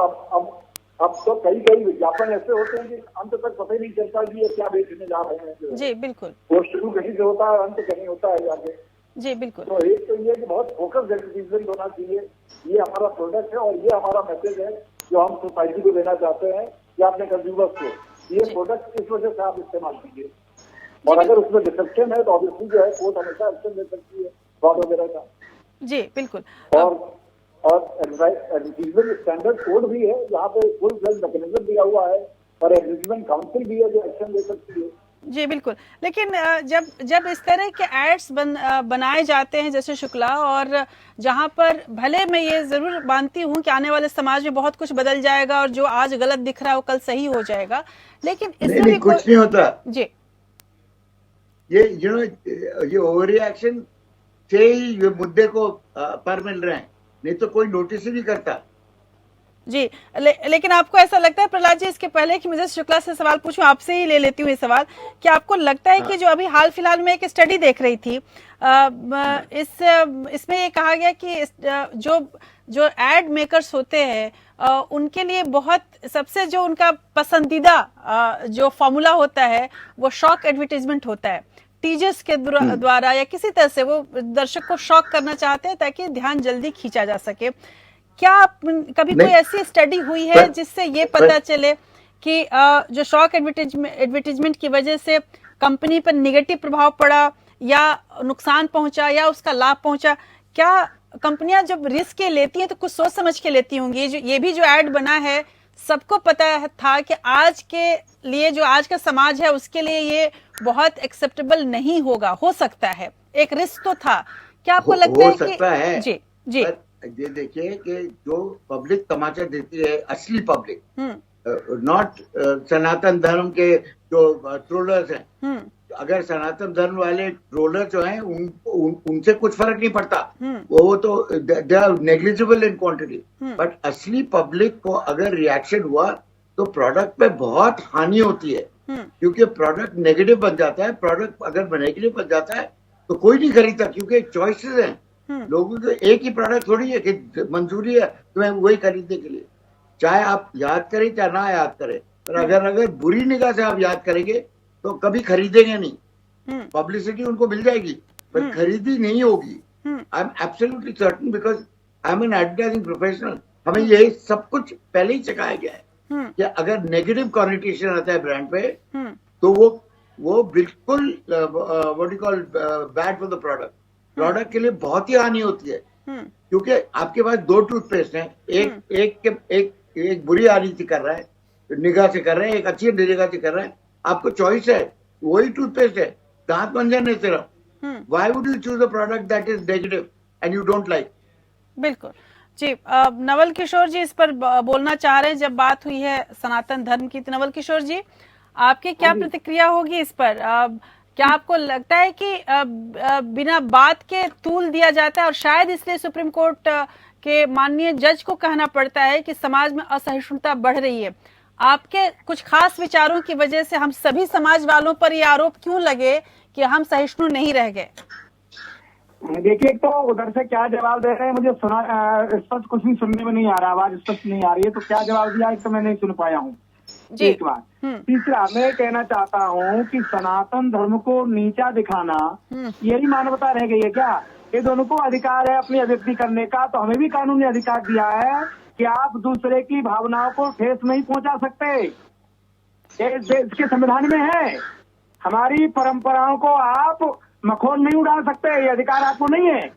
Speaker 6: अब तो कई विज्ञापन ऐसे होते हैं कि अंत तक पता ही नहीं चलता कि ये क्या बेचने जा रहे हैं। जी बिल्कुल, वो शुरू कहीं से होता है, अंत कहीं होता है जाके। जी बिल्कुल। तो एक तो ये कि बहुत फोकस एडवर्टीजमेंट होना चाहिए, ये हमारा प्रोडक्ट है और ये हमारा मैसेज है जो हम सोसाइटी को देना चाहते हैं या अपने कंज्यूमर्स को, ये प्रोडक्ट इस वजह से आप इस्तेमाल कीजिए। और अगर उसमें डिसेप्शन है तो ऑब्वियसली जो है कोर्ट हमेशा एक्शन ले सकती है फ्रॉड वगैरह का। जी बिल्कुल। और एडवर्टीजमेंट स्टैंडर्ड कोड भी है, यहाँ पे फुल फ्लेज मैकेनिज्म दिया हुआ है और एडवर्टीजमेंट काउंसिल भी है जो एक्शन ले सकती है। जी बिल्कुल। लेकिन जब इस तरह के एड्स बनाए जाते हैं जैसे शुक्ला, और जहां पर भले मैं ये जरूर मानती हूँ कि आने वाले समाज में बहुत कुछ बदल जाएगा और जो आज गलत दिख रहा है वो कल सही हो जाएगा, लेकिन इससे भी
Speaker 7: कुछ नहीं होता
Speaker 1: जी।
Speaker 7: ये ओवर रिएक्शन से ही ये मुद्दे को पर मिल रहे हैं, नहीं तो कोई नोटिस ही नहीं करता।
Speaker 1: जी लेकिन आपको ऐसा लगता है प्रहलाद जी, इसके पहले कि मुझे शुक्ला से सवाल पूछूं, आपसे ही ले लेती हूँ ये सवाल, कि आपको लगता है कि जो अभी हाल फिलहाल में एक स्टडी देख रही थी, इसमें ये कहा गया कि जो एड मेकर्स होते हैं उनके लिए बहुत सबसे जो उनका पसंदीदा जो फॉर्मूला होता है वो शॉक एडवर्टाइजमेंट होता है। टीजर्स के द्वारा या किसी तरह से वो दर्शक को शॉक करना चाहते हैं ताकि ध्यान जल्दी खींचा जा सके। क्या कभी कोई ऐसी स्टडी हुई है जिससे ये पता चले कि जो शॉक एडवर्टाइजमेंट की वजह से कंपनी पर नेगेटिव प्रभाव पड़ा या नुकसान पहुंचा या उसका लाभ पहुंचा? क्या कंपनियां जब रिस्क लेती हैं तो कुछ सोच समझ के लेती होंगी? ये भी जो एड बना है सबको पता था कि आज के लिए जो आज का समाज है उसके लिए ये बहुत एक्सेप्टेबल नहीं होगा, हो सकता है, एक रिस्क तो था। क्या आपको लगता है कि
Speaker 7: जी जी ये देखिए कि जो पब्लिक तमाचा देती है, असली पब्लिक, नॉट सनातन धर्म के जो ट्रोलर्स हैं, अगर सनातन धर्म वाले ट्रोलर जो हैं उनसे कुछ फर्क नहीं पड़ता, वो तो they are negligible in quantity, but असली पब्लिक को अगर रिएक्शन हुआ तो प्रोडक्ट पे बहुत हानि होती है, क्योंकि प्रोडक्ट नेगेटिव बन जाता है। प्रोडक्ट अगर नेगेटिव बन जाता है तो कोई नहीं खरीदता, क्योंकि चॉइसेस हैं लोगों को, एक ही प्रोडक्ट थोड़ी है कि मंजूरी है तुम्हें वही खरीदने के लिए, चाहे आप याद करें चाहे ना याद करें, पर अगर बुरी निगाह से आप याद करेंगे तो कभी खरीदेंगे नहीं। पब्लिसिटी उनको मिल जाएगी पर खरीदी नहीं होगी। I am absolutely certain, because I am N advertising professional. हमें यही सब कुछ पहले ही सिखाया गया है कि अगर नेगेटिव कॉन्निटेशन आता है ब्रांड पे तो वो बिल्कुल what you call bad for the product के लिए बहुत ही हानि होती है, क्योंकि आपके पास 2 टूथपेस्ट हैं, एक बुरी हानि कर रहा है, निगाह से कर रहे हैं, एक अच्छी निगाह से कर रहा है, आपको चॉइस है, वही टूथपेस्ट है, दांत मंजन है सिर्फ, why would you choose a product that is negative and you don't like.
Speaker 1: बिल्कुल जी। नवल किशोर जी इस पर बोलना चाह रहे हैं, जब बात हुई है सनातन धर्म की, तो नवल किशोर जी आपकी क्या प्रतिक्रिया होगी इस पर? क्या आपको लगता है कि बिना बात के तूल दिया जाता है और शायद इसलिए सुप्रीम कोर्ट के माननीय जज को कहना पड़ता है कि समाज में असहिष्णुता बढ़ रही है? आपके कुछ खास विचारों की वजह से हम सभी समाज वालों पर ये आरोप क्यों लगे कि हम सहिष्णु नहीं रह गए?
Speaker 8: देखिए, तो उधर से क्या जवाब दे रहे हैं, मुझे सुना स्पष्ट कुछ भी सुनने में नहीं आ रहा, आवाज स्पष्ट नहीं आ रही है, तो क्या जवाब दिया एक तो मैं नहीं सुन पाया हूँ। एक बात। तीसरा, मैं कहना चाहता हूँ कि सनातन धर्म को नीचा दिखाना यही मानवता रह गई है क्या? ये दोनों को अधिकार है अपनी अभिव्यक्ति करने का, तो हमें भी कानून ने अधिकार दिया है कि आप दूसरे की भावनाओं को ठेस नहीं पहुंचा सकते। ये देश के संविधान में है। हमारी परंपराओं को आप मखौल नहीं उड़ा सकते, ये अधिकार आपको नहीं है।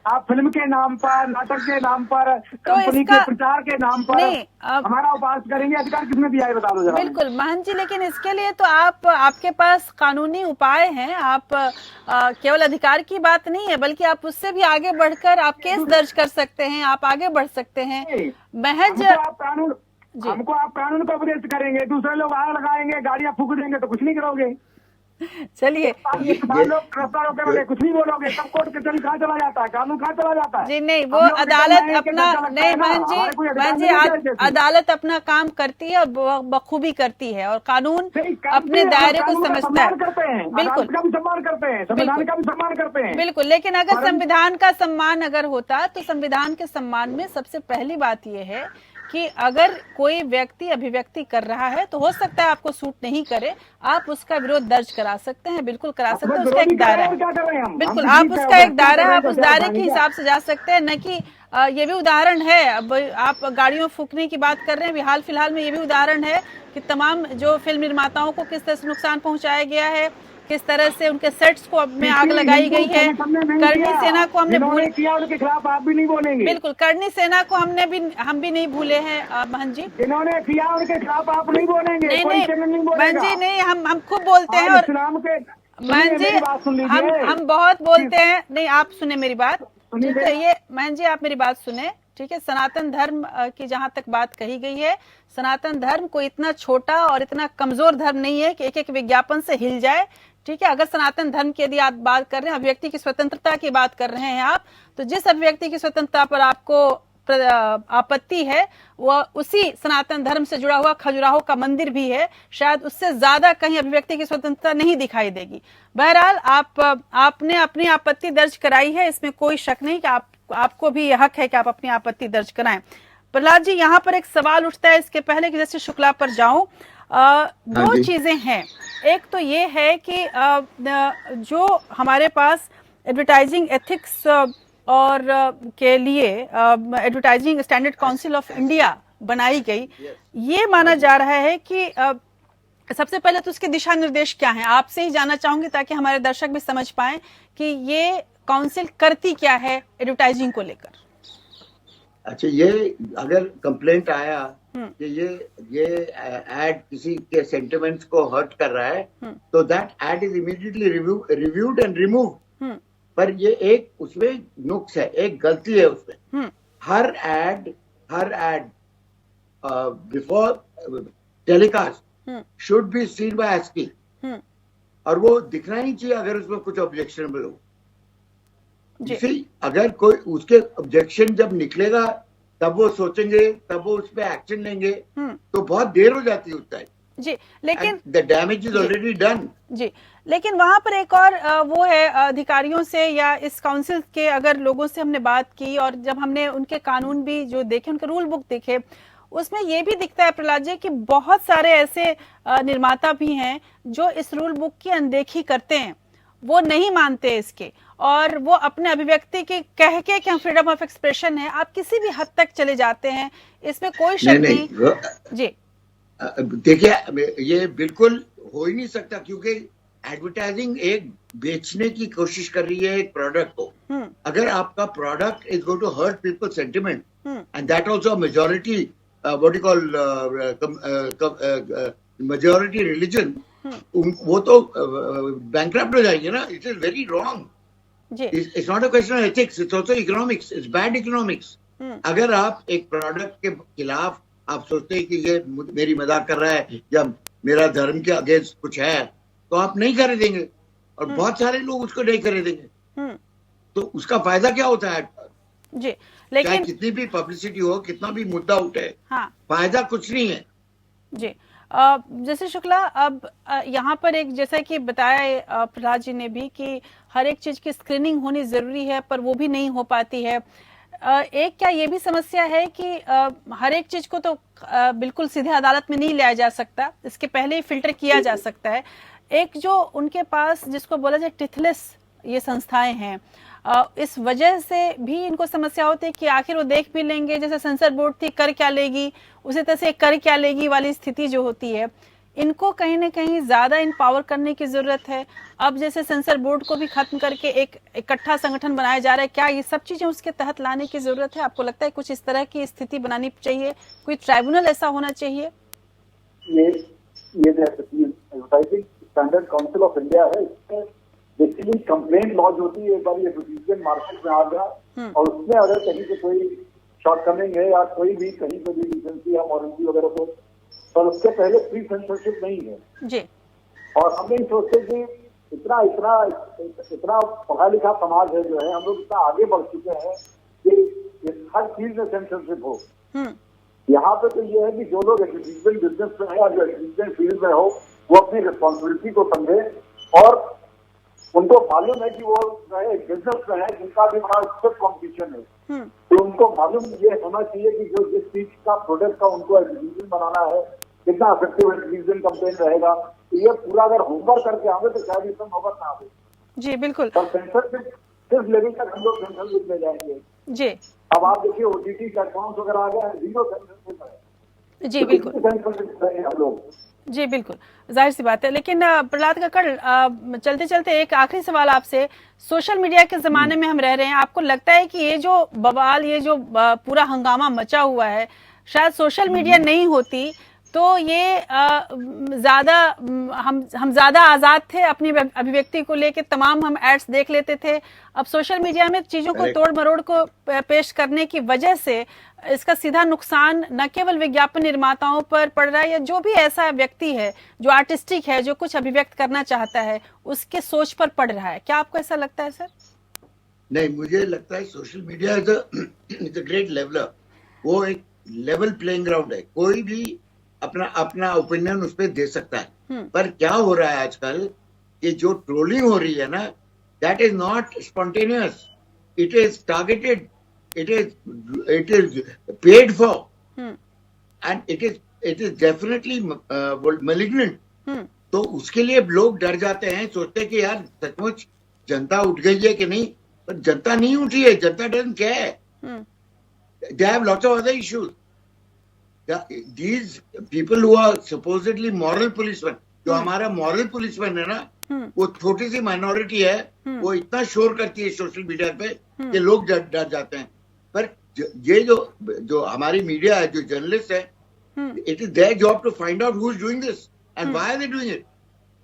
Speaker 8: आप फिल्म के नाम पर, नाटक के नाम पर, कंपनी के प्रचार के नाम पर हमारा उपहास करेंगे, अधिकार किसने दिया है बता दो जरा।
Speaker 1: बिल्कुल महंत जी, लेकिन इसके लिए तो आपके पास कानूनी उपाय हैं। आप केवल अधिकार की बात नहीं है, बल्कि आप उससे भी आगे बढ़कर आप केस दर्ज कर सकते हैं, आप आगे बढ़ सकते हैं। महज
Speaker 8: हमको आप कानून का उपदेश करेंगे, दूसरे लोग आग लगाएंगे, गाड़ियां फूक देंगे तो कुछ नहीं करोगे।
Speaker 1: चलिए
Speaker 8: लोग कुछ नहीं बोलोगे, सब कोर्ट कचहरी कहाँ चला जाता है, कानून कहाँ चला जाता है?
Speaker 1: जी नहीं, वो अदालत अपना नहीं, महंत जी अदालत अपना काम करती है और बखूबी करती है, और कानून अपने दायरे को समझता है। बिल्कुल,
Speaker 8: का भी सम्मान करते हैं, संविधान का भी सम्मान करते हैं।
Speaker 1: बिल्कुल, लेकिन अगर संविधान का सम्मान अगर होता तो संविधान के सम्मान में सबसे पहली बात यह है कि अगर कोई व्यक्ति अभिव्यक्ति कर रहा है तो हो सकता है आपको सूट नहीं करे, आप उसका विरोध दर्ज करा सकते हैं, बिल्कुल करा सकते हैं, उसका एक दायरा है। बिल्कुल, आप उसका एक दायरा है, आप उस दायरे के हिसाब से जा सकते हैं। न कि ये भी उदाहरण है, अब आप गाड़ियों फूकने की बात कर रहे हैं, अभी हाल फिलहाल में ये भी उदाहरण है कि तमाम जो फिल्म निर्माताओं को किस तरह से नुकसान पहुंचाया गया है, किस तरह से उनके सेट्स को में आग लगाई गई है। करनी सेना को हमने भूल
Speaker 8: किया, उनके खिलाफ आप भी नहीं बोलेंगे।
Speaker 1: बिल्कुल, करनी सेना को हम भी नहीं भूले हैं महंत जी।
Speaker 8: जिन्होंने किया उनके खिलाफ आप नहीं बोलेंगे।
Speaker 1: नहीं महंत जी, नहीं, हम खूब बोलते हैं। और महंत जी हम बहुत बोलते हैं। नहीं, आप सुने मेरी बात, ठीक है? ये महंत जी आप मेरी बात सुने, ठीक है? सनातन धर्म की जहां तक बात कही गई है, सनातन धर्म कोई इतना छोटा और इतना कमजोर धर्म नहीं है कि एक एक विज्ञापन से हिल जाए, ठीक है? अगर सनातन धर्म की यदि आप बात कर रहे हैं, अभिव्यक्ति की स्वतंत्रता की बात कर रहे हैं आप, तो जिस अभिव्यक्ति की स्वतंत्रता पर आपको आपत्ति है वह उसी सनातन धर्म से जुड़ा हुआ खजुराहो का मंदिर भी है, शायद उससे ज्यादा कहीं अभिव्यक्ति की स्वतंत्रता नहीं दिखाई देगी। बहरहाल आपने अपनी आपत्ति दर्ज कराई है, इसमें कोई शक नहीं कि आपको भी हक है कि आप अपनी आपत्ति दर्ज कराएं। प्रहलाद जी, यहाँ पर एक सवाल उठता है, इसके पहले कि जैसे शुक्ला पर जाऊं, दो चीजें हैं। एक तो ये है कि जो हमारे पास एडवर्टाइजिंग एथिक्स और के लिए advertising standard council of India बनाई गई, ये माना जा रहा है कि सबसे पहले तो उसके दिशा निर्देश क्या हैं, आपसे ही जानना चाहूंगी ताकि हमारे दर्शक भी समझ पाएं कि ये काउंसिल करती क्या है एडवर्टाइजिंग को लेकर।
Speaker 7: अच्छा, ये अगर कंप्लेंट आया कि ये एड किसी के सेंटिमेंट्स को हर्ट कर रहा है, तो that ad is immediately reviewed and remove. पर ये एक उसमें नुक्स है, एक गलती है उसमें। हर ad before telecast should be seen by SP, और वो दिखना ही चाहिए अगर उसमें कुछ ऑब्जेक्शनेबल हो। अगर कोई उसके ऑब्जेक्शन जब निकलेगा तब वो सोचेंगे, तब वो उस पर एक्शन लेंगे, तो बहुत देर हो जाती है उस टाइम
Speaker 1: जी। लेकिन
Speaker 7: the damage is already done
Speaker 1: जी। लेकिन वहां पर एक और वो है, अधिकारियों से या इस काउंसिल के अगर लोगों से हमने बात की और जब हमने उनके कानून भी जो देखे, उनके रूल बुक देखे, उसमें ये भी दिखता है प्रहलाद जी कि बहुत सारे ऐसे निर्माता भी हैं जो इस रूल बुक की अनदेखी करते हैं, वो नहीं मानते इसके, और वो अपने अभिव्यक्ति की कह के कि हम फ्रीडम ऑफ एक्सप्रेशन है, आप किसी भी हद तक चले जाते हैं, इसमें कोई शक नहीं। जी
Speaker 7: देखिए, ये बिल्कुल हो ही नहीं सकता, क्योंकि एडवर्टाइजिंग एक बेचने की कोशिश कर रही है एक प्रोडक्ट को। अगर आपका product is going to hurt people sentiment, and that also majority what you call majority religion, वो तो बैंकरप्ट हो जाएंगे ना। It is very wrong. It's not a question of ethics, it's also economics, it's bad economics. अगर आप एक प्रोडक्ट के खिलाफ आप सोचते हैं कि ये मेरी मजाक कर रहा है या मेरा धर्म के अगेंस्ट कुछ है, तो आप नहीं खरीदेंगे, और बहुत सारे लोग उसको नहीं खरीदेंगे। तो उसका फायदा क्या होता है
Speaker 1: जी? लेकिन
Speaker 7: चाहे कितनी भी पब्लिसिटी हो, कितना भी मुद्दा उठे,
Speaker 1: हाँ,
Speaker 7: फायदा कुछ नहीं है
Speaker 1: जी। जैसे शुक्ला, अब यहाँ पर एक जैसा कि बताया प्रहलाद जी ने भी कि हर एक चीज की स्क्रीनिंग होनी जरूरी है, पर वो भी नहीं हो पाती है। एक क्या ये भी समस्या है कि हर एक चीज को तो बिल्कुल सीधे अदालत में नहीं लाया जा सकता, इसके पहले ही फिल्टर किया जा सकता है। एक जो उनके पास जिसको बोला जाए टिथलेस ये संस्थाएं हैं, इस वजह से भी इनको समस्या होती है कि आखिर वो देख भी लेंगे, जैसे सेंसर बोर्ड थी कर क्या लेगी, उसी तरह से कर क्या लेगी वाली स्थिति जो होती है, इनको कहीं ना कहीं ज्यादा इम्पावर करने की जरूरत है। अब जैसे सेंसर बोर्ड को भी खत्म करके एक इकट्ठा संगठन बनाया जा रहा है, क्या ये सब चीजें उसके तहत लाने की जरूरत है? आपको लगता है कुछ इस तरह की स्थिति बनानी चाहिए, कोई ट्राइब्यूनल ऐसा होना चाहिए?
Speaker 6: ये advertising standard council of India है, इसमें बेसिकली कंप्लेंट लॉन्च होती है। एक बार ये एडवर्टाइजमेंट मार्केट में आ गया और उसमें अगर कहीं से कोई शॉर्टकमिंग है या कोई भी कहीं पे भी डिसेंसी या मॉरलिटी वगैरह को, पर उसके पहले प्री सेंसरशिप नहीं है
Speaker 1: जी।
Speaker 6: और हम नहीं सोचते कि इतना पढ़ा लिखा समाज है जो है, हम लोग इतना आगे बढ़ चुके हैं कि हर चीज में सेंसरशिप हो। यहाँ पे तो ये है कि जो लोग एडवर्टाइजमेंट बिजनेस में है या जो एडवर्टाइजमेंट फील्ड में हो, वो अपनी रिस्पॉन्सिबिलिटी को समझे और उनको मालूम है कि वो एक बिजनेस में है जिनका भी बड़ा स्ट्रिक्ट कॉम्पिटिशन है, तो उनको मालूम ये होना चाहिए कि जो जिस चीज का प्रोडक्ट का उनको एडवर्टाइजमेंट बनाना है, कितना इफेक्टिव एडवर्टाइजमेंट कैंपेन रहेगा, तो ये पूरा अगर होमवर्क करके आवे तो शायद इसमें होमवर्क ना आवे।
Speaker 1: जी बिल्कुल।
Speaker 6: और सेंसरशिप किस लेवल तक हम लोग सेंसरशिप में जाएंगे जी? अब आप देखिए ओटीटी प्लेटफॉर्म्स वगैरह आ गया है, जीरो सेंसरशिप है
Speaker 1: जी बिल्कुल,
Speaker 6: सेंसरशिप है हम लोग
Speaker 1: जी बिल्कुल, जाहिर सी बात है। लेकिन प्रहलाद काकड़, चलते चलते एक आखिरी सवाल आपसे, सोशल मीडिया के जमाने में हम रह रहे हैं, आपको लगता है कि ये जो बवाल, ये जो पूरा हंगामा मचा हुआ है, शायद सोशल मीडिया नहीं होती तो ये ज्यादा हम ज्यादा आजाद थे अपनी अभिव्यक्ति को लेके, तमाम हम एड्स देख लेते थे। अब सोशल मीडिया में चीजों को तोड़ मरोड़ को पेश करने की वजह से इसका सीधा नुकसान न केवल विज्ञापन निर्माताओं पर पड़ रहा है, या जो भी ऐसा व्यक्ति है जो आर्टिस्टिक है, जो कुछ अभिव्यक्त करना चाहता है, उसके सोच पर पड़ रहा है। क्या आपको ऐसा लगता है सर?
Speaker 7: नहीं, मुझे लगता है social media is a great leveller. वो एक लेवल प्लेइंग ग्राउंड है, कोई भी अपना ओपिनियन उस पर दे सकता है। पर क्या हो रहा है आजकल कि जो ट्रोलिंग हो रही है ना, that is not spontaneous, it is targeted, it is paid for, and it is definitely malignant. तो उसके लिए लोग डर जाते हैं, सोचते हैं कि यार सचमुच जनता उठ गई है कि नहीं, पर जनता नहीं उठी है, जनता doesn't care. They have lots of other issues. These people who are supposedly moral policemen, जो हमारा moral policeman है ना, वो छोटी सी माइनॉरिटी है, वो इतना शोर करती है सोशल मीडिया पे कि लोग डर जाते हैं। पर ये जो हमारी मीडिया है, जो जर्नलिस्ट है, it is their job to find out who is doing this and why are they doing it.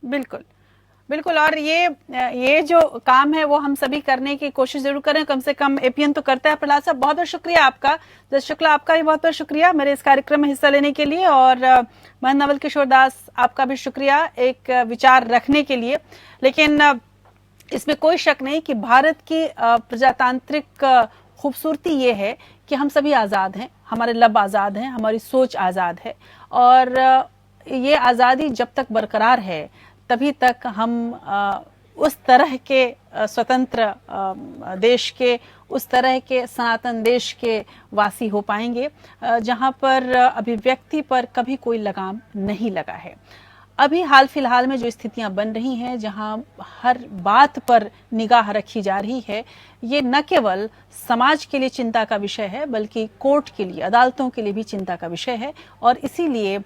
Speaker 1: बिल्कुल बिल्कुल। और ये जो काम है वो हम सभी करने की कोशिश जरूर करें, कम से कम एपीएन तो करता है। प्रहलाद साहब, बहुत बहुत शुक्रिया आपका। जस शुक्ला, आपका भी बहुत बहुत शुक्रिया मेरे इस कार्यक्रम में हिस्सा लेने के लिए। और महंत नवल किशोर दास, आपका भी शुक्रिया एक विचार रखने के लिए। लेकिन इसमें कोई शक नहीं कि भारत की प्रजातांत्रिक खूबसूरती ये है कि हम सभी आज़ाद हैं, हमारे लब आज़ाद हैं, हमारी सोच आज़ाद है। और ये आज़ादी जब तक बरकरार है तभी तक हम उस तरह के स्वतंत्र देश के, उस तरह के सनातन देश के वासी हो पाएंगे जहां पर अभिव्यक्ति पर कभी कोई लगाम नहीं लगा है। अभी हाल फिलहाल में जो स्थितियां बन रही हैं, जहां हर बात पर निगाह रखी जा रही है, ये न केवल समाज के लिए चिंता का विषय है बल्कि कोर्ट के लिए, अदालतों के लिए भी चिंता का विषय है। और इसीलिए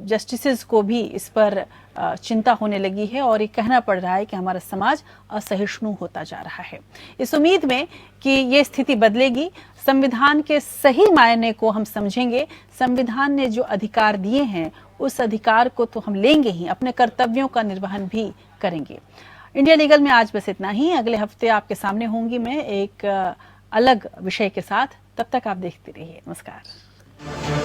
Speaker 1: जस्टिसेस को भी इस पर चिंता होने लगी है और ये कहना पड़ रहा है कि हमारा समाज असहिष्णु होता जा रहा है। इस उम्मीद में कि ये स्थिति बदलेगी, संविधान के सही मायने को हम समझेंगे, संविधान ने जो अधिकार दिए हैं उस अधिकार को तो हम लेंगे ही, अपने कर्तव्यों का निर्वहन भी करेंगे। इंडिया लीगल में आज बस इतना ही। अगले हफ्ते आपके सामने होंगी मैं एक अलग विषय के साथ। तब तक आप देखते रहिए। नमस्कार।